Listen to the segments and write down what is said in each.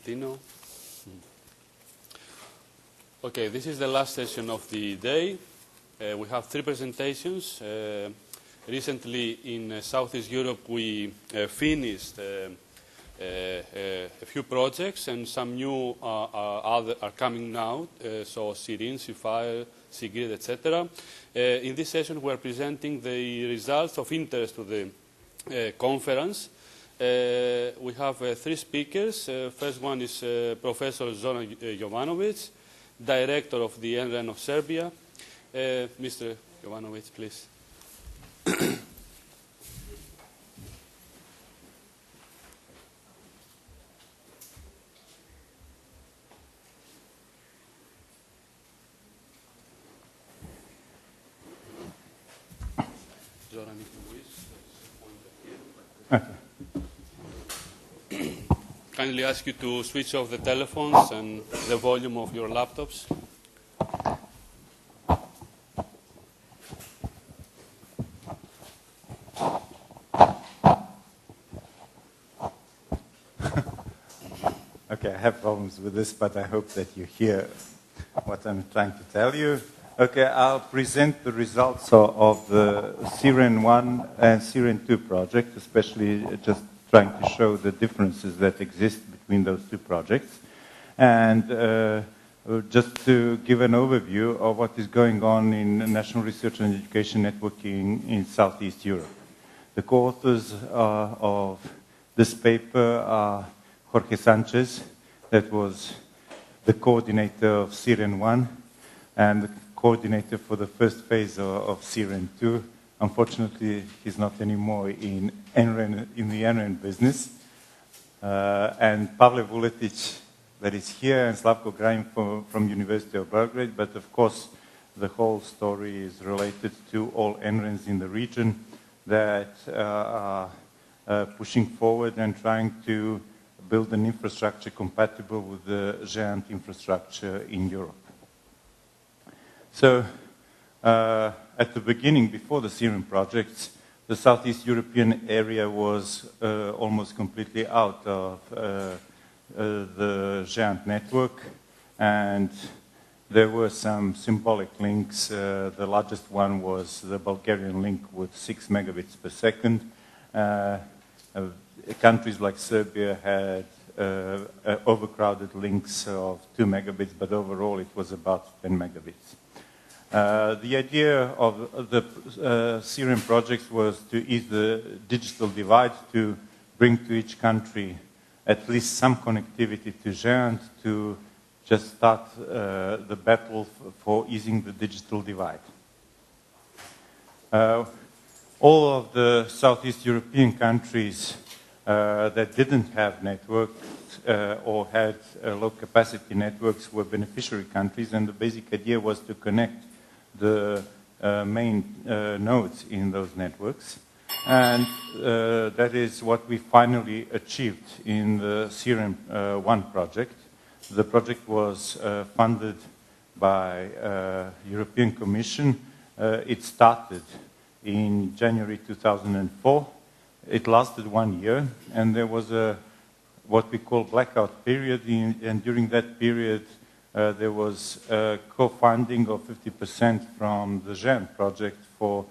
Argentino. Okay, this is the last session of the day. We have 3 presentations. Recently in Southeast Europe we finished a few projects, and some new are coming now, so Sirin, Sifire, Sigrid, etc. In this session we are presenting the results of interest to the conference. We have 3 speakers. First one is Professor Zoran Jovanovic, Director of the NREN of Serbia. Mr. Jovanovic, please. Zoran, if you wish, point here. Kindly ask you to switch off the telephones and the volume of your laptops. Okay, I have problems with this, but I hope that you hear what I'm trying to tell you. Okay, I'll present the results of the Siren 1 and Siren 2 project, especially just trying to show the differences that exist between those 2 projects. And just to give an overview of what is going on in national research and education networking in Southeast Europe. The co-authors of this paper are Jorge Sanchez, that was the coordinator of Siren 1, and the coordinator for the first phase of Siren 2. Unfortunately, he's not anymore in the NREN business. And Pavle Vuletic, that is here, and Slavko Grajin from University of Belgrade. But of course, the whole story is related to all NRENs in the region that are pushing forward and trying to build an infrastructure compatible with the GÉANT infrastructure in Europe. So, at the beginning, before the Siren projects, the Southeast European area was almost completely out of the GÉANT network, and there were some symbolic links. The largest one was the Bulgarian link with 6 megabits per second. Countries like Serbia had overcrowded links of 2 megabits, but overall it was about 10 megabits. The idea of the Siren projects was to ease the digital divide, to bring to each country at least some connectivity to GÉANT, to just start the battle for easing the digital divide. All of the Southeast European countries that didn't have networks or had low capacity networks were beneficiary countries, and the basic idea was to connect the main nodes in those networks. And that is what we finally achieved in the Siren 1 project. The project was funded by European Commission. It started in January 2004. It lasted 1 year, and there was what we call blackout period, and during that period there was co-funding of 50% from the GÉANT project for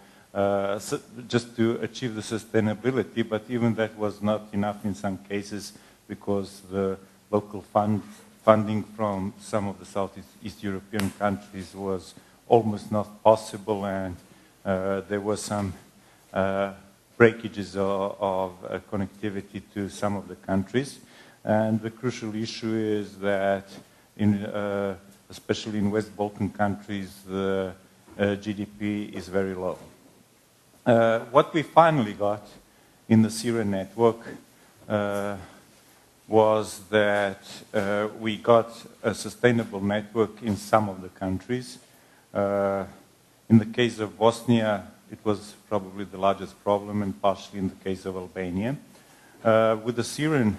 just to achieve the sustainability, but even that was not enough in some cases because the local funding from some of the Southeast European countries was almost not possible, and there were some breakages of connectivity to some of the countries. And the crucial issue is that especially in West Balkan countries, the GDP is very low. What we finally got in the Siren network was that we got a sustainable network in some of the countries. In the case of Bosnia, it was probably the largest problem, and partially in the case of Albania. With the Siren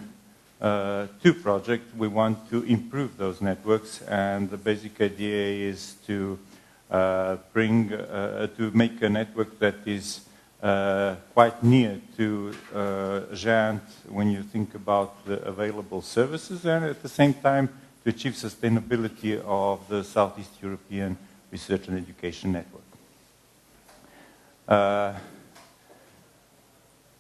2 project, we want to improve those networks, and the basic idea is to make a network that is quite near to Giant when you think about the available services, and at the same time to achieve sustainability of the Southeast European Research and Education Network.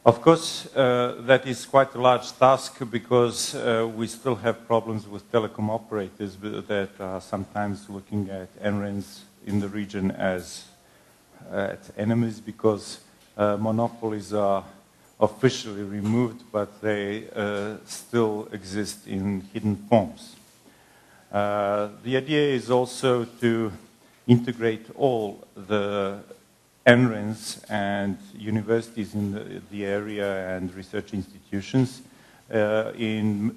Of course, that is quite a large task because we still have problems with telecom operators that are sometimes looking at NRENs in the region as enemies, because monopolies are officially removed, but they still exist in hidden forms. The idea is also to integrate all the NRENs and universities in the area and research institutions in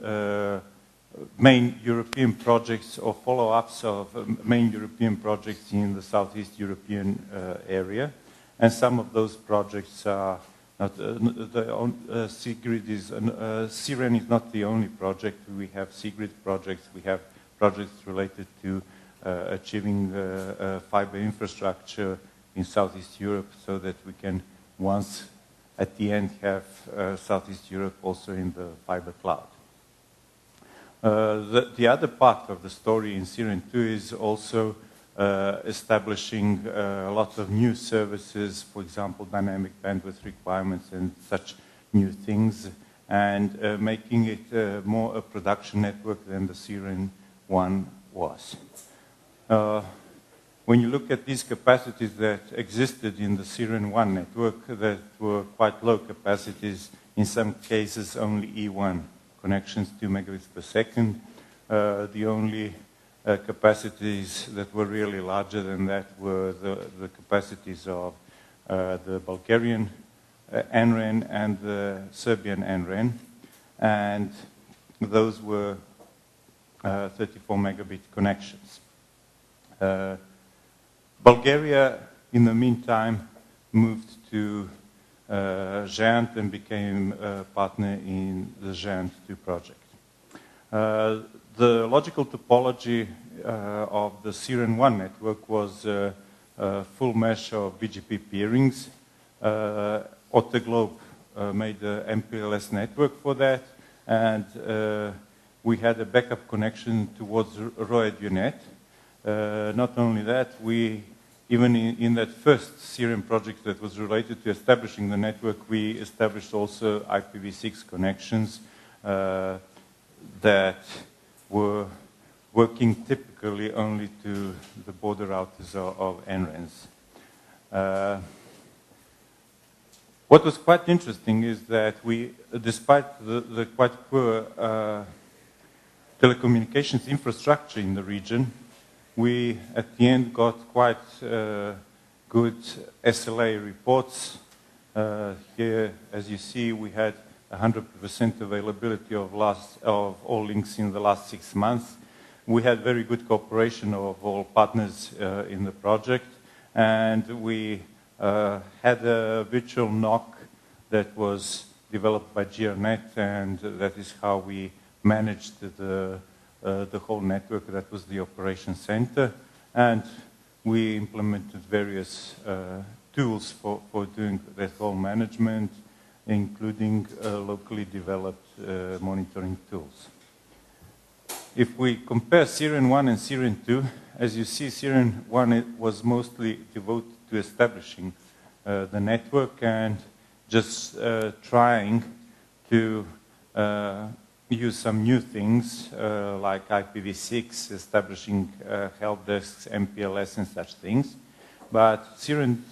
main European projects or follow-ups of main European projects in the Southeast European area. And some of those projects are not, CGRID is, CEREN is not the only project. We have CGRID projects, we have projects related to achieving fiber infrastructure in Southeast Europe, so that we can once at the end have Southeast Europe also in the fiber cloud. The other part of the story in CEREN 2 is also establishing a lot of new services, for example, dynamic bandwidth requirements and such new things, and making it more a production network than the CEREN 1 was. When you look at these capacities that existed in the CEREN 1 network, that were quite low capacities, in some cases only E1 connections, 2 megabits per second. The only capacities that were really larger than that were the capacities of the Bulgarian NREN and the Serbian NREN, and those were 34 megabit connections. Bulgaria, in the meantime, moved to Giant and became a partner in the Giant 2 project. The logical topology of the CEREN 1 network was a full mesh of BGP peerings. Otoglobe made the MPLS network for that, and we had a backup connection towards ROEDUNET. Not only that, even in that first CEREN project that was related to establishing the network, we established also IPv6 connections that were working typically only to the border routers of NRENs. What was quite interesting is that we, despite the quite poor telecommunications infrastructure in the region, we at the end got quite good SLA reports. Here, as you see, we had 100% availability of all links in the last 6 months. We had very good cooperation of all partners in the project, and we had a virtual NOC that was developed by GRNet, and that is how we managed the whole network. That was the operation center, and we implemented various tools for doing that whole management, including locally developed monitoring tools. If we compare CEREN 1 and CEREN 2, as you see, CEREN 1 was mostly devoted to establishing the network and just trying to use some new things like IPv6, establishing help desks, MPLS, and such things. But CEREN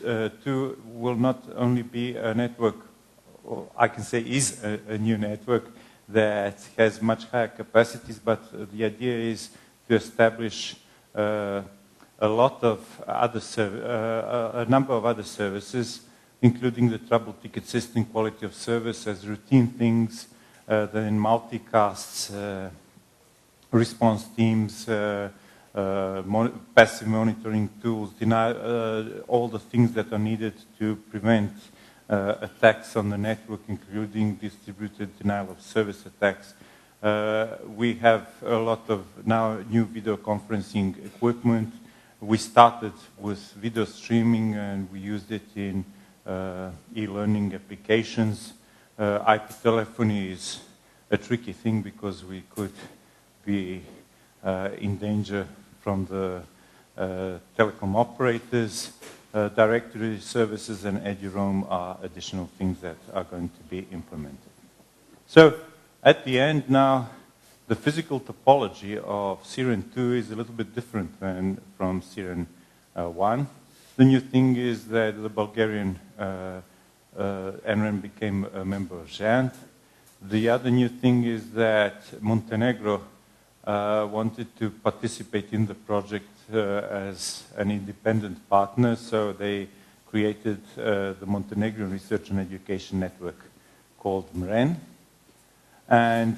2 will not only be a network, or I can say is a new network that has much higher capacities, but the idea is to establish a lot of other a number of other services, including the trouble ticket system, quality of service as routine things, then multicasts, response teams, passive monitoring tools, all the things that are needed to prevent attacks on the network, including distributed denial of service attacks. We have a lot of now new video conferencing equipment. We started with video streaming, and we used it in e-learning applications. IP telephony is a tricky thing because we could be in danger from the telecom operators. Directory services and eduroam are additional things that are going to be implemented. So at the end now, the physical topology of CERN2 is a little bit different than from CERN1. The new thing is that the Bulgarian NREN became a member of GEANT. The other new thing is that Montenegro wanted to participate in the project as an independent partner, so they created the Montenegrin Research and Education Network called MREN. And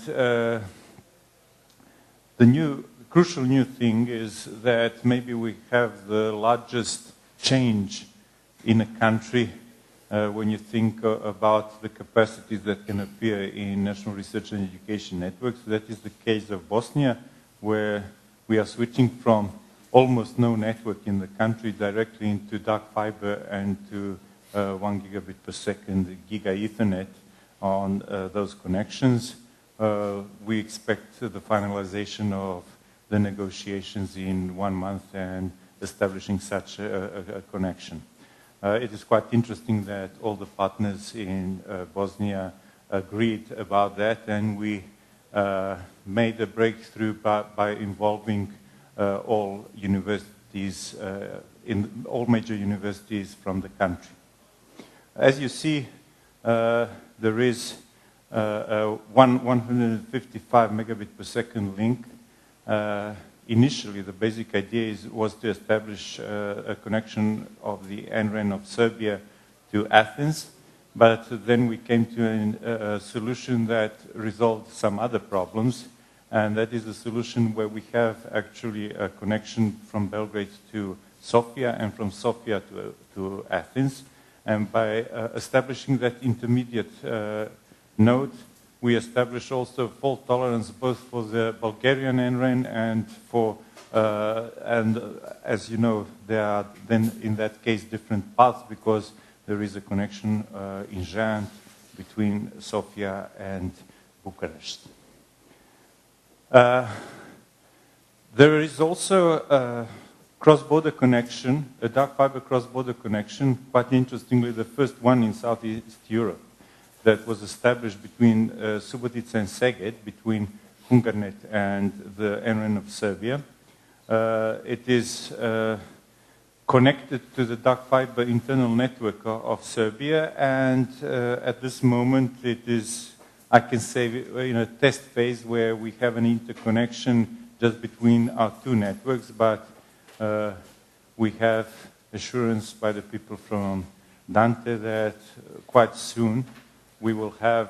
the crucial new thing is that maybe we have the largest change in a country when you think about the capacities that can appear in national research and education networks. That is the case of Bosnia, where we are switching from almost no network in the country directly into dark fiber and to 1 gigabit per second Giga Ethernet on those connections. We expect the finalization of the negotiations in 1 month and establishing such a connection. It is quite interesting that all the partners in Bosnia agreed about that, and we made a breakthrough by involving all universities, all major universities from the country. As you see, there is a 155 megabit per second link. Initially, the basic idea was to establish a connection of the NREN of Serbia to Athens, but then we came to a solution that resolved some other problems, and that is a solution where we have actually a connection from Belgrade to Sofia and from Sofia to Athens. And by establishing that intermediate node, we establish also fault tolerance both for the Bulgarian NREN and for, and as you know, there are then in that case different paths because there is a connection in GEANT between Sofia and Bucharest. There is also a cross-border connection, a dark fiber cross-border connection, quite interestingly the first one in Southeast Europe, that was established between Subotica and Szeged, between Hungarnet and the NREN of Serbia. It is connected to the dark fiber internal network of Serbia, and at this moment it is, I can say, in a test phase where we have an interconnection just between our two networks, but we have assurance by the people from Dante that quite soon we will have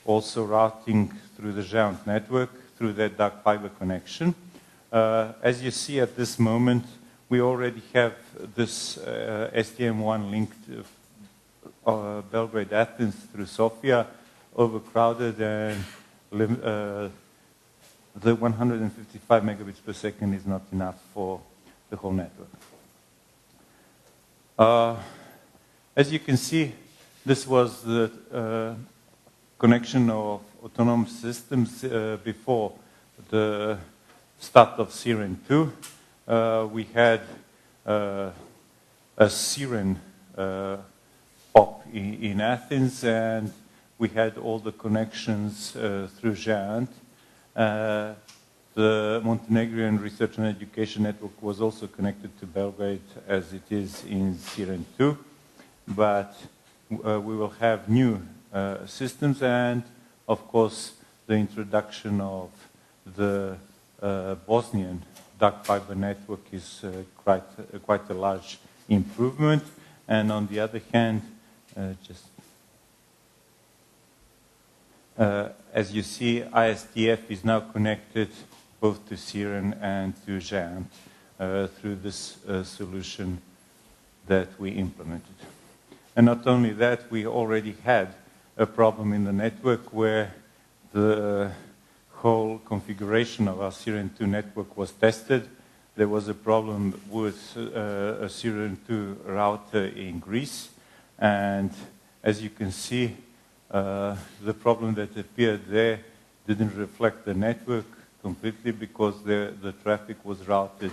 also routing through the GEANT network, through that dark fiber connection. As you see at this moment, we already have this STM1 linked Belgrade-Athens through Sofia, overcrowded, and the 155 megabits per second is not enough for the whole network. As you can see, this was the connection of autonomous systems before the start of CERN2. We had a CERN POP in Athens, and we had all the connections through GEANT. The Montenegrin Research and Education Network was also connected to Belgrade as it is in CERN2, but we will have new systems, and of course the introduction of the Bosnian dark fiber network is quite a large improvement. And on the other hand, as you see, ISTF is now connected both to CERN and to GEANT through this solution that we implemented. And not only that, we already had a problem in the network where the whole configuration of our CERN2 network was tested. There was a problem with a CERN2 router in Greece. And as you can see, the problem that appeared there didn't reflect the network completely because the traffic was routed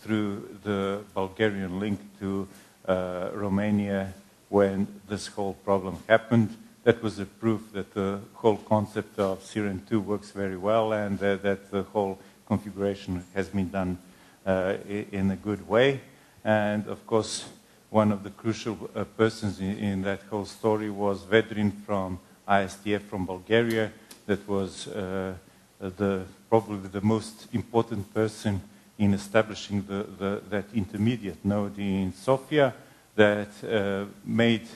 through the Bulgarian link to Romania when this whole problem happened. That was a proof that the whole concept of Siren2 works very well and that the whole configuration has been done in a good way. And of course, one of the crucial persons in that whole story was Vedrin from ISTF from Bulgaria. That was probably the most important person in establishing that intermediate node in Sofia that made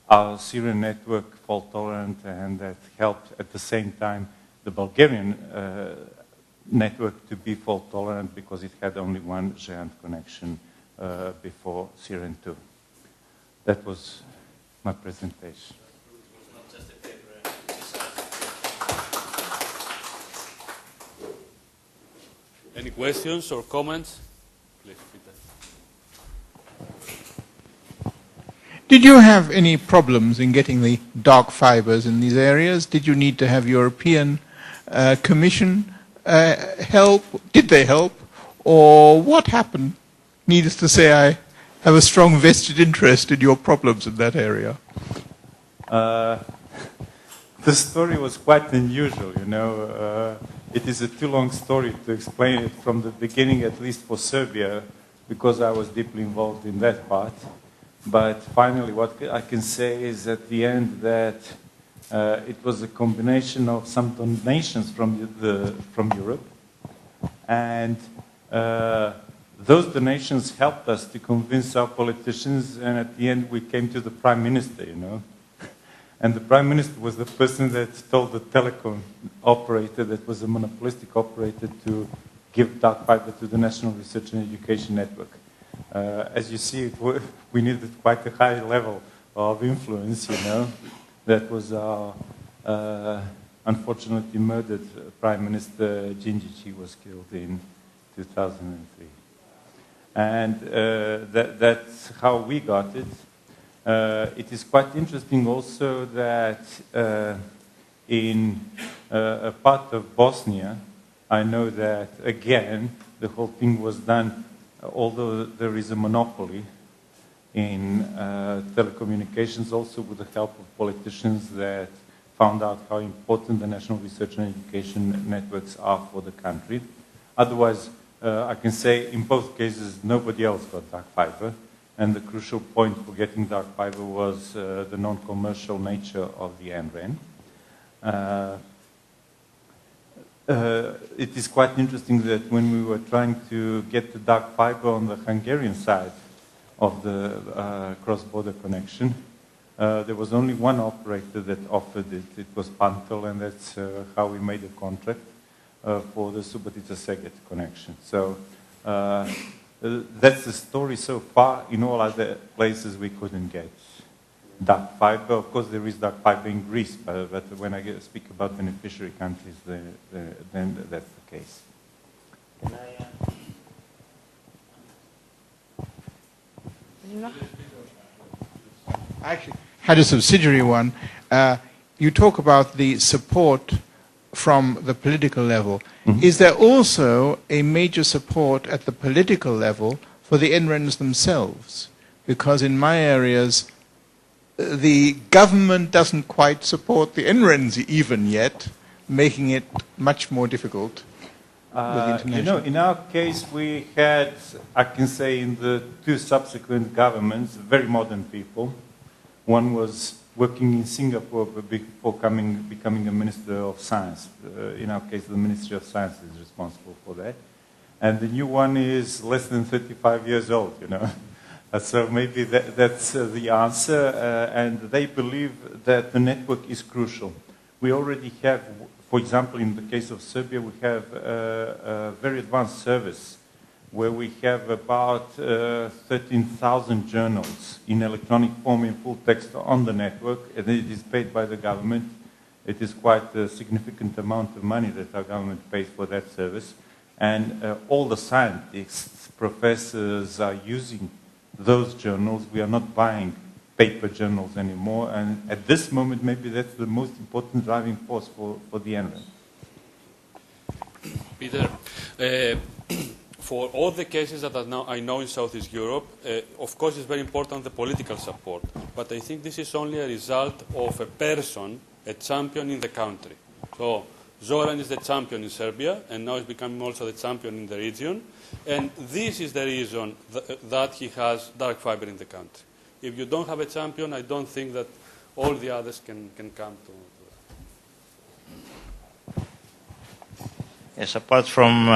our Syrian network fault tolerant and that helped at the same time the Bulgarian network to be fault tolerant because it had only one giant connection before Siren2. That was my presentation. Any questions or comments? Please, Peter. Did you have any problems in getting the dark fibers in these areas? Did you need to have European Commission help? Did they help? Or what happened? Needless to say, I have a strong vested interest in your problems in that area. The story was quite unusual, you know. It is a too long story to explain it from the beginning, at least for Serbia, because I was deeply involved in that part. But finally, what I can say is at the end that it was a combination of some donations from Europe, and those donations helped us to convince our politicians, and at the end we came to the Prime Minister, you know. And the Prime Minister was the person that told the telecom operator, that was a monopolistic operator, to give dark fiber to the National Research and Education Network. As you see, we needed quite a high level of influence, you know. That was our unfortunately murdered Prime Minister Djindjic. He was killed in 2003. And that's how we got it. It is quite interesting also that in a part of Bosnia, I know that, again, the whole thing was done, although there is a monopoly in telecommunications, also with the help of politicians that found out how important the National Research and Education networks are for the country. Otherwise, I can say in both cases, nobody else got dark fiber. And the crucial point for getting dark fiber was the non-commercial nature of the NREN. It is quite interesting that when we were trying to get the dark fiber on the Hungarian side of the cross-border connection, there was only one operator that offered it. It was Pantel, and that's how we made a contract for the Subotica-Szeged connection. So that's the story so far. In all other places we couldn't get dark fiber. Of course, there is dark fiber in Greece, but when I speak about beneficiary countries, then that's the case. Can I actually had a subsidiary one. You talk about the support from the political level. Mm-hmm. Is there also a major support at the political level for the NRENs themselves? Because in my areas, the government doesn't quite support the NRENs even yet, making it much more difficult. You know, in our case, we had, I can say, in the two subsequent governments, very modern people. One was working in Singapore before becoming a Minister of Science. In our case, the Ministry of Science is responsible for that. And the new one is less than 35 years old, you know. So maybe that's the answer. And they believe that the network is crucial. We already have, for example, in the case of Serbia, we have a very advanced service where we have about 13,000 journals in electronic form in full text on the network, and it is paid by the government. It is quite a significant amount of money that our government pays for that service. And all the scientists, professors are using those journals. We are not buying paper journals anymore. And at this moment, maybe that's the most important driving force for the NREN. Peter, for all the cases that I know in Southeast Europe, of course it's very important the political support, but I think this is only a result of a person, a champion in the country. So Zoran is the champion in Serbia, and now he's becoming also the champion in the region, and this is the reason that he has dark fiber in the country. If you don't have a champion, I don't think that all the others can come to that. Yes, apart from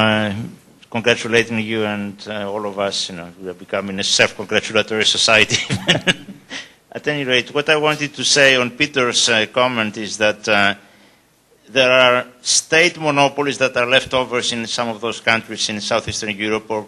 congratulating you and all of us, we are becoming a self-congratulatory society. At any rate, what I wanted to say on Peter's comment is that there are state monopolies that are leftovers in some of those countries in southeastern Europe, or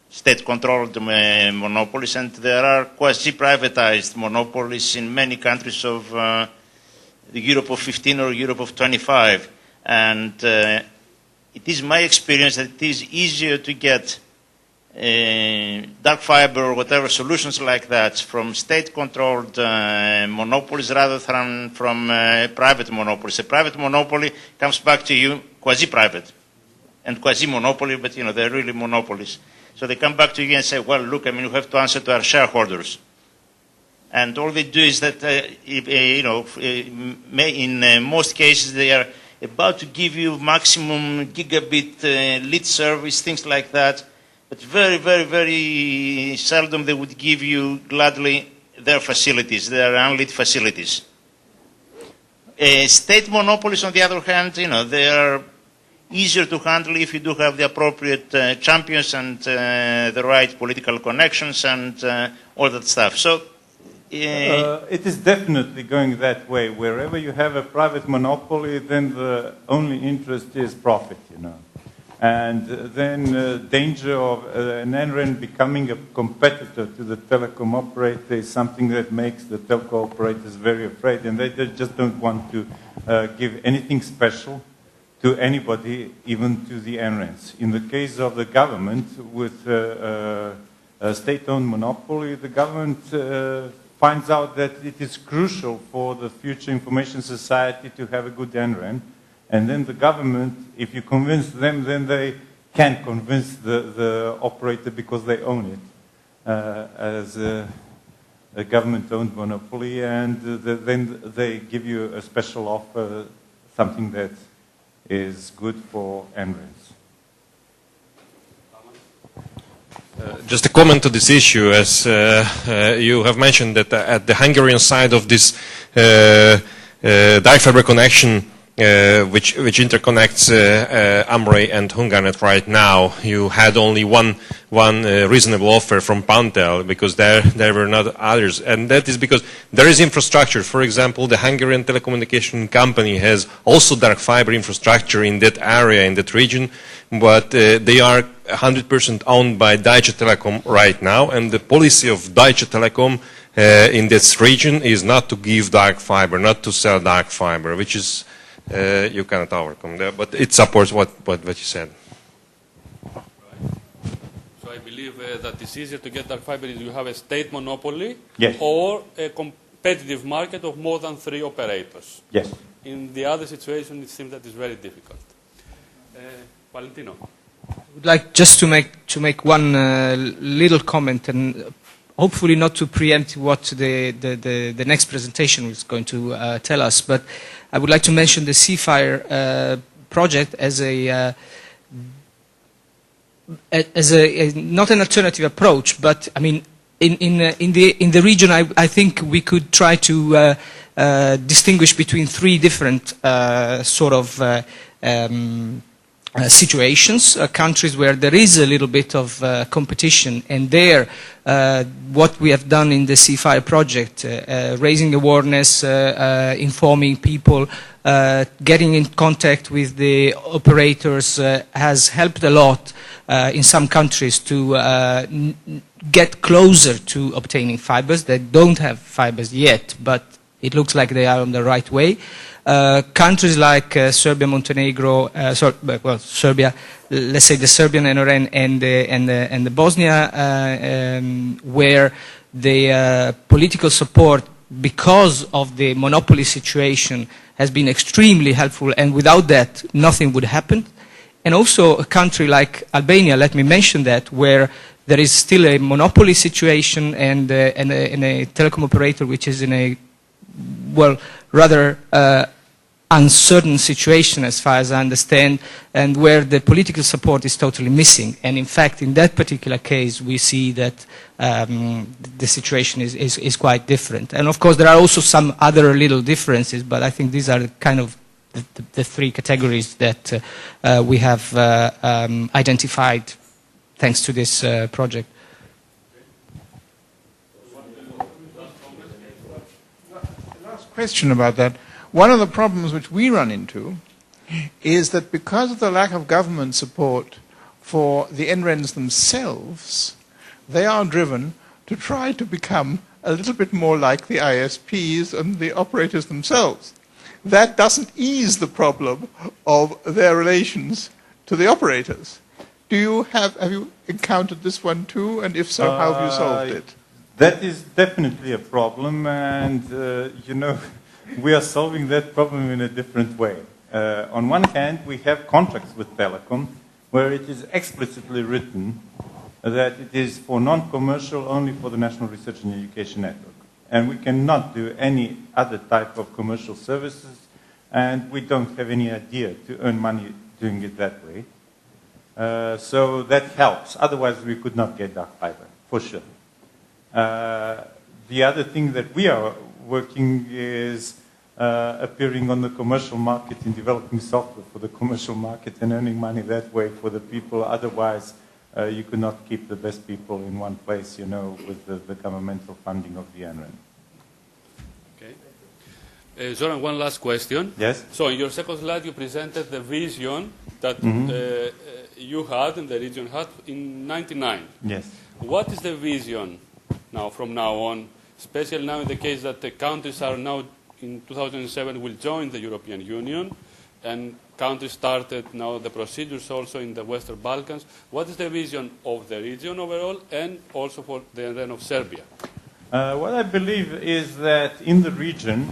state-controlled monopolies, and there are quasi-privatized monopolies in many countries of the Europe of 15 or Europe of 25. And it is my experience that it is easier to get dark fiber or whatever solutions like that from state-controlled monopolies rather than from private monopolies. A private monopoly comes back to you quasi-private and quasi-monopoly, but they're really monopolies. So they come back to you and say, well, look, we have to answer to our shareholders. And all they do is that, in most cases, they are about to give you maximum gigabit lead service, things like that. But very, very, very seldom they would give you gladly their facilities, their unlit facilities. State monopolies, on the other hand, they are easier to handle if you do have the appropriate champions and the right political connections and all that stuff. So it is definitely going that way. Wherever you have a private monopoly, then the only interest is profit, And then danger of an NREN becoming a competitor to the telecom operator is something that makes the telco operators very afraid, and they just don't want to give anything special to anybody, even to the NRENs. In the case of the government, with a state-owned monopoly, the government finds out that it is crucial for the future information society to have a good NREN. And then the government, if you convince them, then they can convince the operator because they own it as a government-owned monopoly, and then they give you a special offer, something that is good for NRENs. Just a comment to this issue, as you have mentioned that at the Hungarian side of this dark fiber connection, which interconnects Amrei and Hunganet right now, you had only one reasonable offer from Pantel, because there were not others, and that is because there is infrastructure. For example, the Hungarian telecommunication company has also dark fiber infrastructure in that area, in that region, but they are 100% owned by Deutsche Telekom right now, and the policy of Deutsche Telekom in this region is not to give dark fiber, not to sell dark fiber, which is you cannot overcome that, but it supports what you said. Right. So I believe that it's easier to get dark fiber if you have a state monopoly, yes, or a competitive market of more than 3 operators. Yes. In the other situation, it seems that it's very difficult. Valentino. I would like just to make one little comment, and hopefully not to preempt what the next presentation is going to tell us, but I would like to mention the C-Fire project as a not an alternative approach, but I mean in the region I think we could try to distinguish between 3 different sort of situations, countries where there is a little bit of competition, and there what we have done in the C5 project, raising awareness, informing people, getting in contact with the operators has helped a lot in some countries to get closer to obtaining fibers. They don't have fibers yet, but it looks like they are on the right way. countries like Serbia, Montenegro, Serbia, let's say the Serbian NRN and the Bosnia, where the political support, because of the monopoly situation, has been extremely helpful, and without that, nothing would happen. And also a country like Albania, let me mention that, where there is still a monopoly situation and a telecom operator which is in a, well, rather uncertain situation as far as I understand, and where the political support is totally missing. And in fact, in that particular case, we see that the situation is quite different. And of course, there are also some other little differences, but I think these are kind of the three categories that we have identified thanks to this project. Last question about that. One of the problems which we run into is that because of the lack of government support for the NRENs themselves, they are driven to try to become a little bit more like the ISPs and the operators themselves. That doesn't ease the problem of their relations to the operators. Have you encountered this one too? And if so, how have you solved it? That is definitely a problem, and you know, we are solving that problem in a different way. On one hand, we have contracts with Telecom where it is explicitly written that it is for non-commercial only for the National Research and Education Network. And we cannot do any other type of commercial services, and we don't have any idea to earn money doing it that way. So that helps. Otherwise, we could not get dark fiber, for sure. The other thing that we are working is appearing on the commercial market in developing software for the commercial market and earning money that way for the people. Otherwise, you could not keep the best people in one place, you know, with the governmental funding of the NREN. Okay. Zoran, one last question. Yes? So in your second slide, you presented the vision that you had and the region had in '99. Yes. What is the vision now, from now on, especially now in the case that the countries are now in 2007 will join the European Union, and countries started now the procedures also in the Western Balkans. What is the vision of the region overall and also for the NREN of Serbia? What I believe is that in the region,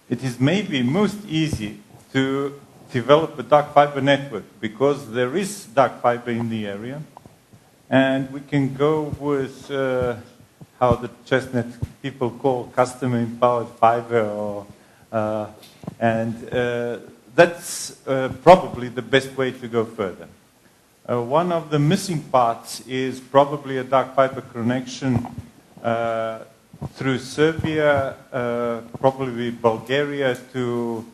it is maybe most easy to develop a dark fiber network because there is dark fiber in the area, and we can go with how the chestnut people call custom empowered fiber, or, and that's probably the best way to go further. One of the missing parts is probably a dark fiber connection through Serbia, probably Bulgaria to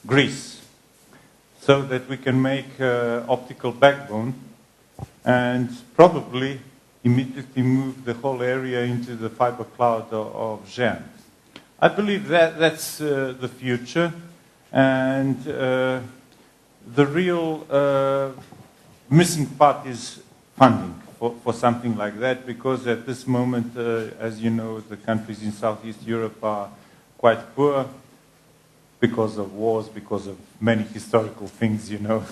Greece, so that we can make optical backbone and probably immediately move the whole area into the fiber cloud of GEM. I believe that that's the future, and the real missing part is funding for something like that, because at this moment, as you know, the countries in Southeast Europe are quite poor because of wars, because of many historical things, you know.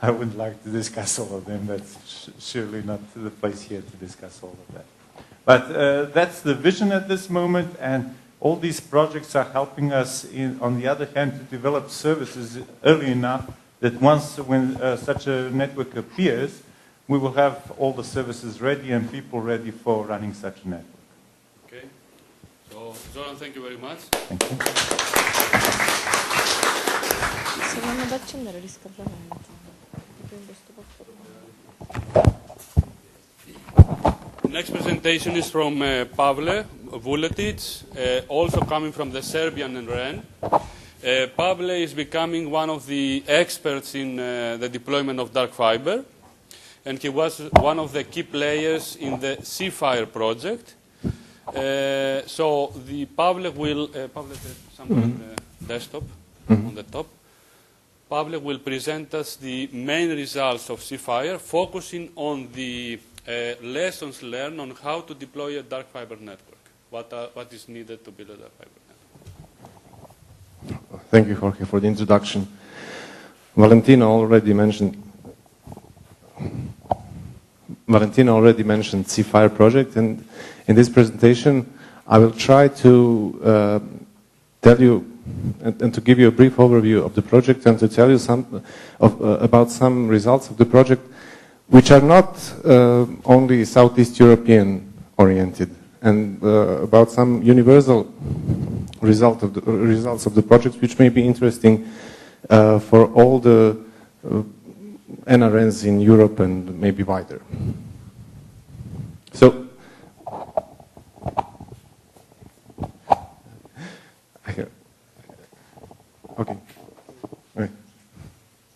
I wouldn't like to discuss all of them. That's surely not the place here to discuss all of that. But that's the vision at this moment, and all these projects are helping us, on the other hand, to develop services early enough that once when such a network appears, we will have all the services ready and people ready for running such a network. Okay. So, Zoran, thank you very much. Thank you. Next presentation is from Pavle Vuletic, also coming from the Serbian NREN. Pavle is becoming one of the experts in the deployment of dark fiber, and he was one of the key players in the C-Fire project. So the Pavle will, on the desktop, on the top. Pavle will present us the main results of C-Fire, focusing on the lessons learned on how to deploy a dark fiber network. What is needed to build a dark fiber network. Thank you, Jorge, for the introduction. Valentina already mentioned C-Fire project, and in this presentation I will try to tell you and to give you a brief overview of the project and to tell you about some results of the project which are not only Southeast European oriented, and about some universal results of the project which may be interesting for all the NRNs in Europe and maybe wider. So, okay.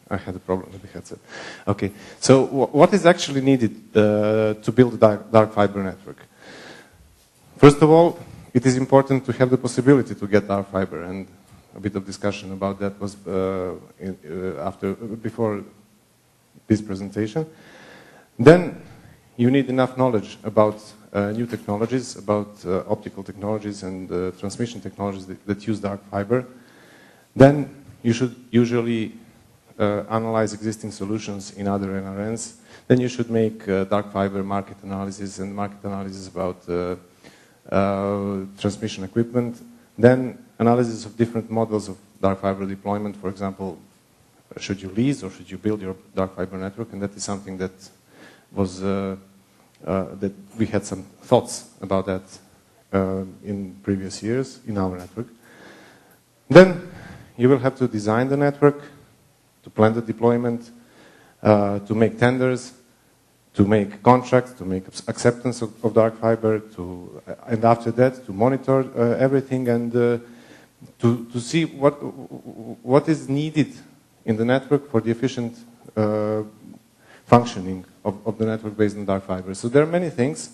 I had a problem with the headset. Okay, so what is actually needed to build a dark fiber network? First of all, it is important to have the possibility to get dark fiber, and a bit of discussion about that was before this presentation. Then you need enough knowledge about new technologies, about optical technologies and transmission technologies that use dark fiber. Then you should usually analyze existing solutions in other NRNs. Then you should make dark fiber market analysis and market analysis about transmission equipment. Then analysis of different models of dark fiber deployment. For example, should you lease or should you build your dark fiber network? And that is something that was that we had some thoughts about that in previous years in our network. Then you will have to design the network, to plan the deployment, to make tenders, to make contracts, to make acceptance of dark fiber, and after that to monitor everything and to see what is needed in the network for the efficient functioning of the network based on dark fiber. So there are many things.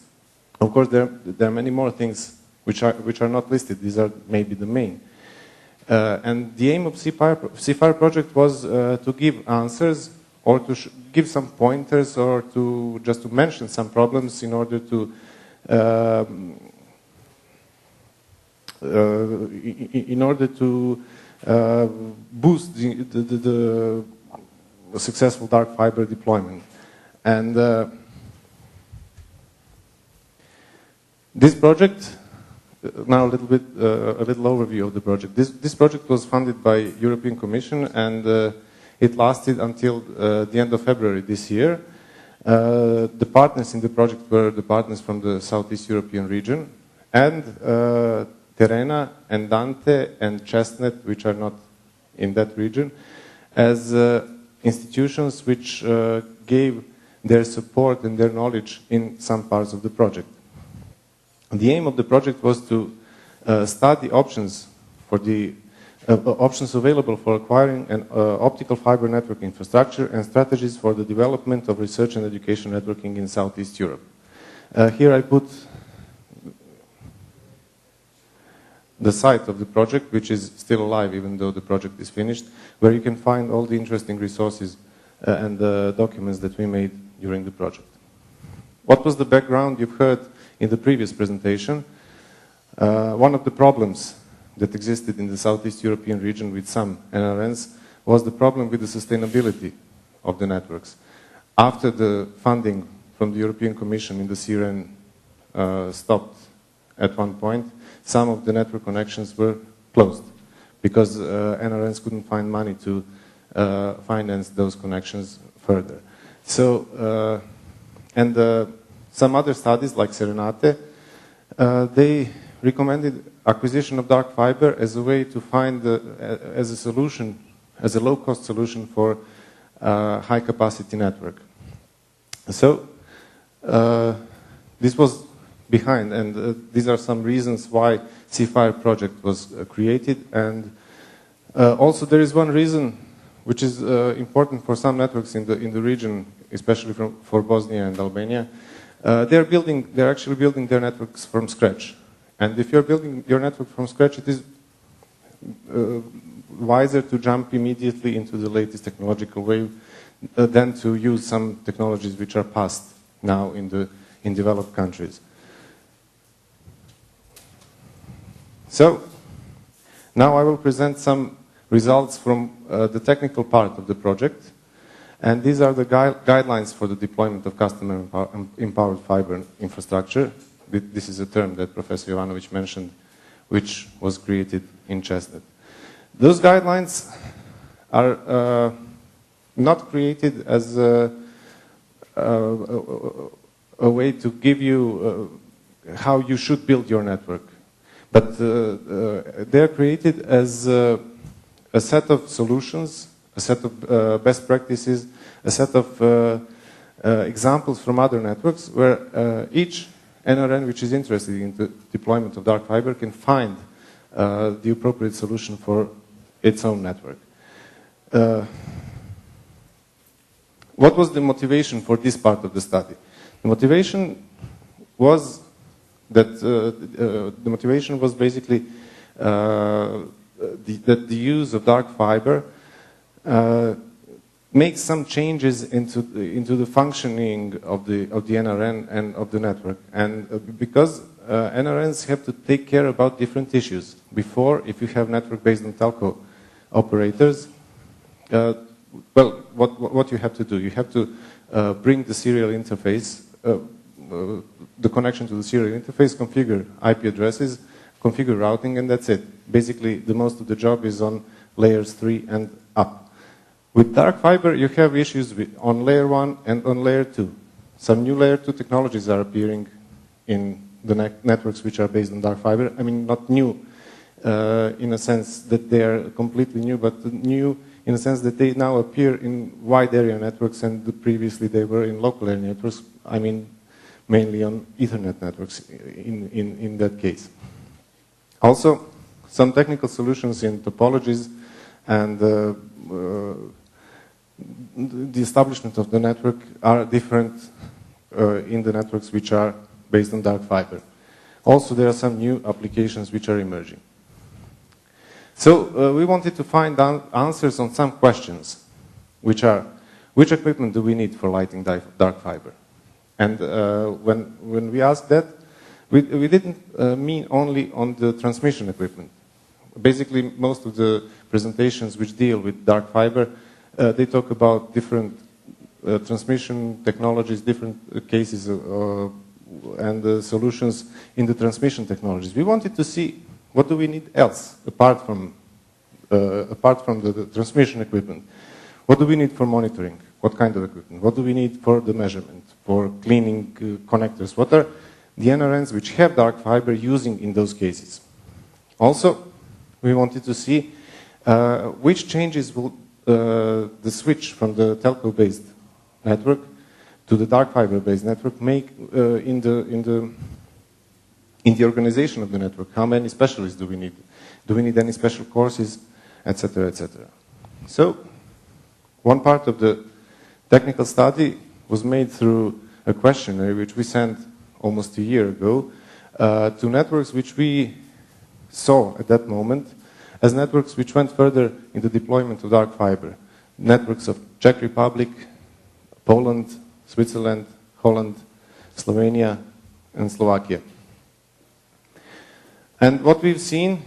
Of course, there are many more things which are not listed. These are maybe the main. And the aim of C-Fire project was to give answers or to give some pointers or to just to mention some problems in order to boost the successful dark fiber deployment. And this project, now a little overview of the project. This project was funded by European Commission, and it lasted until the end of February this year. The partners in the project were the partners from the Southeast European region, and Terena and Dante and Chestnut, which are not in that region, as institutions which gave their support and their knowledge in some parts of the project. The aim of the project was to study options for the options available for acquiring an optical fiber network infrastructure and strategies for the development of research and education networking in Southeast Europe. Here I put the site of the project, which is still alive even though the project is finished, where you can find all the interesting resources and documents that we made during the project. What was the background? You've heard in the previous presentation. One of the problems that existed in the Southeast European region with some NRNs was the problem with the sustainability of the networks. After the funding from the European Commission in the CRN stopped at one point, some of the network connections were closed because NRNs couldn't find money to finance those connections further. So, some other studies like Serenate, they recommended acquisition of dark fiber as a way to find as a solution, as a low-cost solution for high-capacity network. So this was behind, and these are some reasons why C-Fire project was created. And also there is one reason which is important for some networks in the region, especially for Bosnia and Albania. They're actually building their networks from scratch. And if you're building your network from scratch, it is wiser to jump immediately into the latest technological wave than to use some technologies which are past now in developed countries. So now I will present some results from the technical part of the project. And these are the guidelines for the deployment of customer-empowered fiber infrastructure. This is a term that Professor Jovanovic mentioned, which was created in Chestnut. Those guidelines are not created as a way to give you how you should build your network, but they are created as a set of solutions, a set of best practices, a set of examples from other networks where each NRN which is interested in the deployment of dark fiber can find the appropriate solution for its own network. What was the motivation for this part of the study? The motivation was that basically that the use of dark fiber makes some changes into the functioning of the NRN and of the network, and because NRNs have to take care about different issues. Before, if you have network based on telco operators, well, what you have to do, you have to bring the serial interface, the connection to the serial interface, configure IP addresses, configure routing, and that's it. Basically, the most of the job is on layers 3 and up. With dark fiber, you have issues on layer 1 and on layer 2. Some new layer 2 technologies are appearing in the networks which are based on dark fiber. I mean, not new in a sense that they are completely new, but new in a sense that they now appear in wide area networks, and previously they were in local area networks. I mean, mainly on Ethernet networks in that case. Also, some technical solutions in topologies and the establishment of the network are different in the networks which are based on dark fiber. Also, there are some new applications which are emerging. So we wanted to find answers on some questions, which are, which equipment do we need for lighting dark fiber? And when we asked that, we didn't mean only on the transmission equipment. Basically, most of the presentations which deal with dark fiber, they talk about different transmission technologies, different cases and solutions in the transmission technologies. We wanted to see what do we need else apart from the transmission equipment. What do we need for monitoring? What kind of equipment? What do we need for the measurement, for cleaning connectors? What are the NRNs which have dark fiber using in those cases? Also, we wanted to see which changes will the switch from the telco-based network to the dark fiber-based network make in the organization of the network. How many specialists do we need? Do we need any special courses, etc., etc.? So, one part of the technical study was made through a questionnaire which we sent almost a year ago to networks which we saw at that moment as networks which went further in the deployment of dark fiber. Networks of Czech Republic, Poland, Switzerland, Holland, Slovenia, and Slovakia. And what we've seen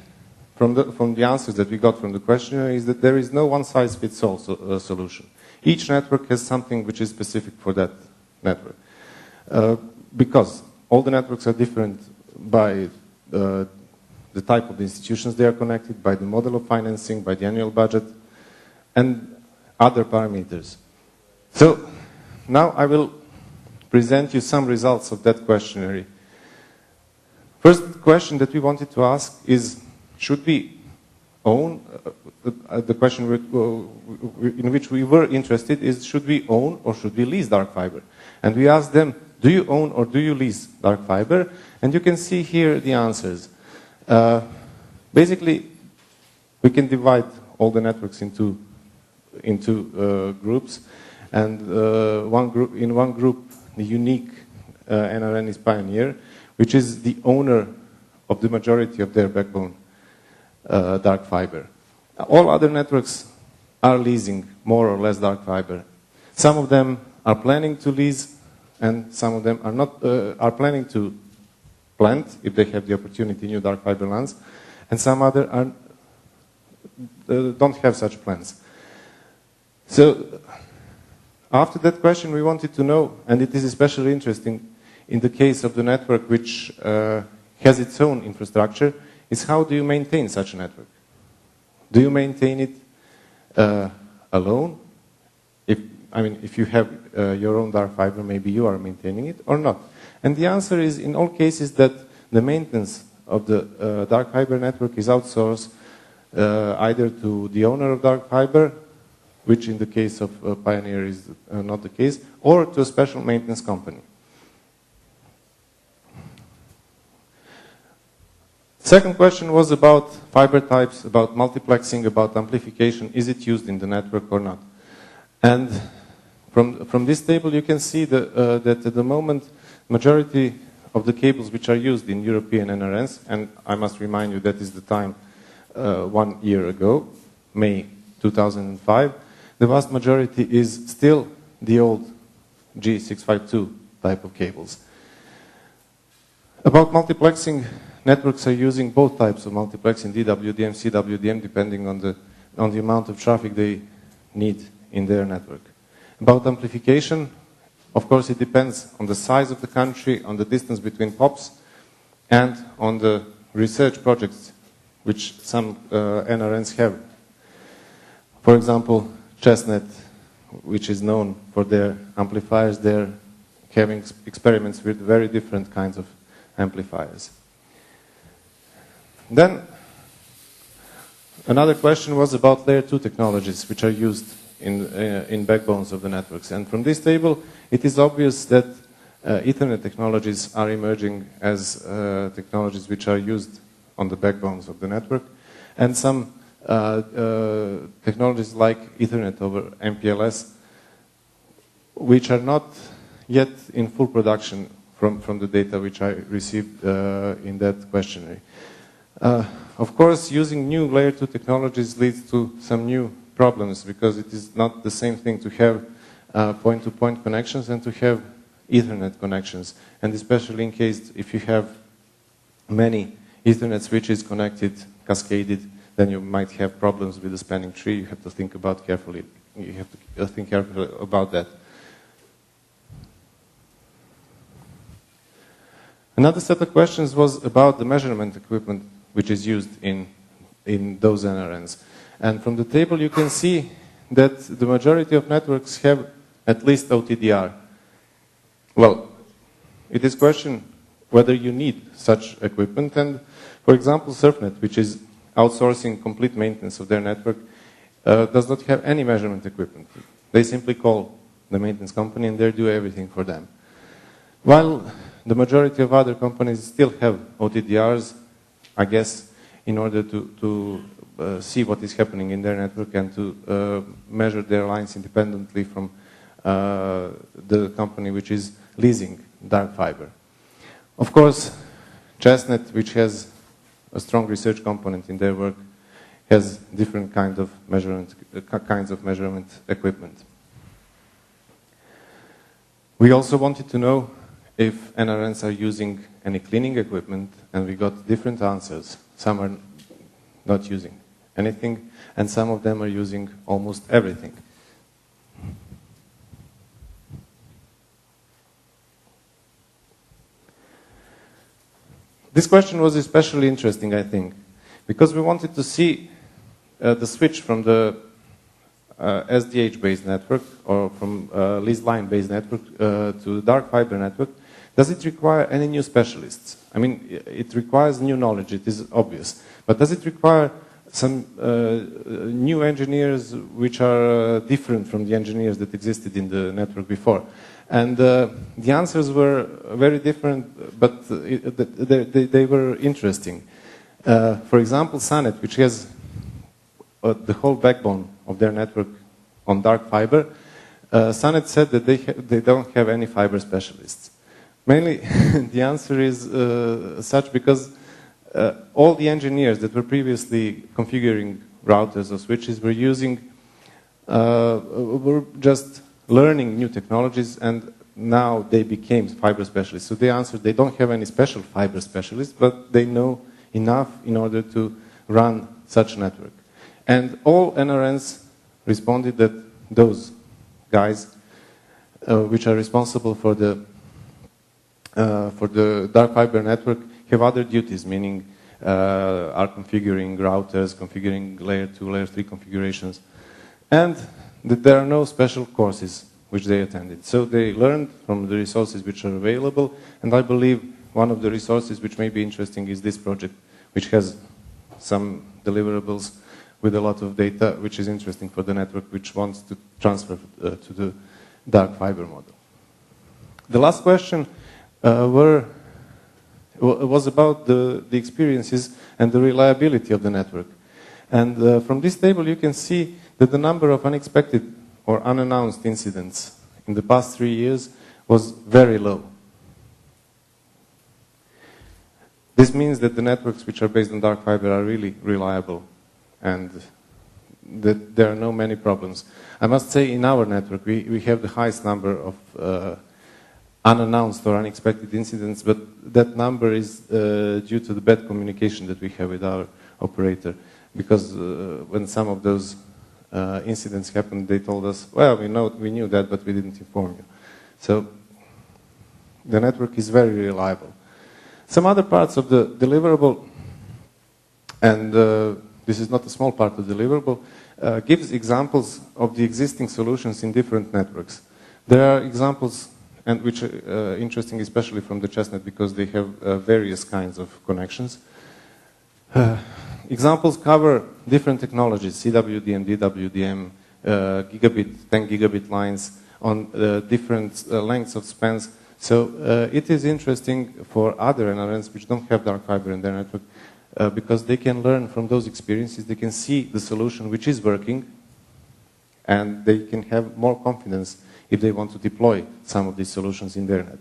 from the answers that we got from the questionnaire is that there is no one-size-fits-all solution. Each network has something which is specific for that network. Because all the networks are different by the type of the institutions they are connected, by the model of financing, by the annual budget, and other parameters. So now I will present you some results of that questionnaire. First question that we wanted to ask is, should we own, the question in which we were interested is, should we own or should we lease dark fiber? And we asked them, do you own or do you lease dark fiber? And you can see here the answers. Basically, we can divide all the networks into groups, and in one group, the unique NRN is Pioneer, which is the owner of the majority of their backbone dark fiber. All other networks are leasing more or less dark fiber. Some of them are planning to lease, and some of them are not are planning to plant, if they have the opportunity, new dark fiber lands, and some other are don't have such plans. So after that question, we wanted to know, and it is especially interesting in the case of the network which has its own infrastructure, is how do you maintain such a network? Do you maintain it alone? If you have your own dark fiber, maybe you are maintaining it or not. And the answer is in all cases that the maintenance of the dark fiber network is outsourced either to the owner of dark fiber, which in the case of Pioneer is not the case, or to a special maintenance company. Second question was about fiber types, about multiplexing, about amplification. Is it used in the network or not? And from this table you can see that at the moment majority of the cables which are used in European NRNs, and I must remind you that is the time 1 year ago, May 2005, the vast majority is still the old G652 type of cables. About multiplexing, networks are using both types of multiplexing, DWDM, CWDM, depending on the amount of traffic they need in their network. About amplification, of course it depends on the size of the country, on the distance between POPs, and on the research projects which some NRNs have. For example, Chestnut, which is known for their amplifiers, they're having experiments with very different kinds of amplifiers. Then, another question was about layer 2 technologies, which are used in backbones of the networks. And from this table, it is obvious that Ethernet technologies are emerging as technologies which are used on the backbones of the network. And some technologies like Ethernet over MPLS, which are not yet in full production from the data which I received in that questionnaire. Of course, using new layer 2 technologies leads to some new problems, because it is not the same thing to have point-to-point connections and to have Ethernet connections. And especially in case if you have many Ethernet switches connected, cascaded, then you might have problems with the spanning tree. You have to think about carefully. You have to think carefully about that. Another set of questions was about the measurement equipment which is used in those NRNs. And from the table you can see that the majority of networks have at least OTDR. Well, it is a question whether you need such equipment. And for example, Surfnet, which is outsourcing complete maintenance of their network, does not have any measurement equipment. They simply call the maintenance company and they do everything for them. While the majority of other companies still have OTDRs, I guess, in order to see what is happening in their network and to measure their lines independently from the company which is leasing dark fiber. Of course, Chestnut, which has a strong research component in their work, has different kinds of measurement equipment. We also wanted to know if NRNs are using any cleaning equipment, and we got different answers. Some are not using anything, and some of them are using almost everything. This question was especially interesting, I think, because we wanted to see the switch from the SDH-based network or from leased line-based network to the dark fiber network. Does it require any new specialists? I mean, it requires new knowledge, it is obvious. But does it require some new engineers which are different from the engineers that existed in the network before? And the answers were very different, but they were interesting. For example, Sanet, which has the whole backbone of their network on dark fiber, Sanet said that they don't have any fiber specialists. Mainly, the answer is such because all the engineers that were previously configuring routers or switches were just learning new technologies, and now they became fiber specialists. So they answered they don't have any special fiber specialists, but they know enough in order to run such a network. And all NRNs responded that those guys, which are responsible for the dark fiber network, have other duties, meaning are configuring routers, configuring layer 2, layer 3 configurations, and that there are no special courses which they attended. So they learned from the resources which are available, and I believe one of the resources which may be interesting is this project, which has some deliverables with a lot of data, which is interesting for the network which wants to transfer to the dark fiber model. The last question was about the experiences and the reliability of the network. And from this table you can see that the number of unexpected or unannounced incidents in the past 3 years was very low. This means that the networks which are based on dark fiber are really reliable and that there are no many problems. I must say in our network we have the highest number of unannounced or unexpected incidents, but that number is due to the bad communication that we have with our operator. Because when some of those incidents happened, they told us, well, we knew that, but we didn't inform you. So the network is very reliable. Some other parts of the deliverable, and this is not a small part of the deliverable, gives examples of the existing solutions in different networks. There are examples, and which are interesting especially from the chestnut because they have various kinds of connections. Examples cover different technologies, CWDM, DWDM, gigabit, 10 gigabit lines on different lengths of spans. So it is interesting for other NRNs which don't have dark fiber in their network because they can learn from those experiences, they can see the solution which is working, and they can have more confidence if they want to deploy some of these solutions in their network.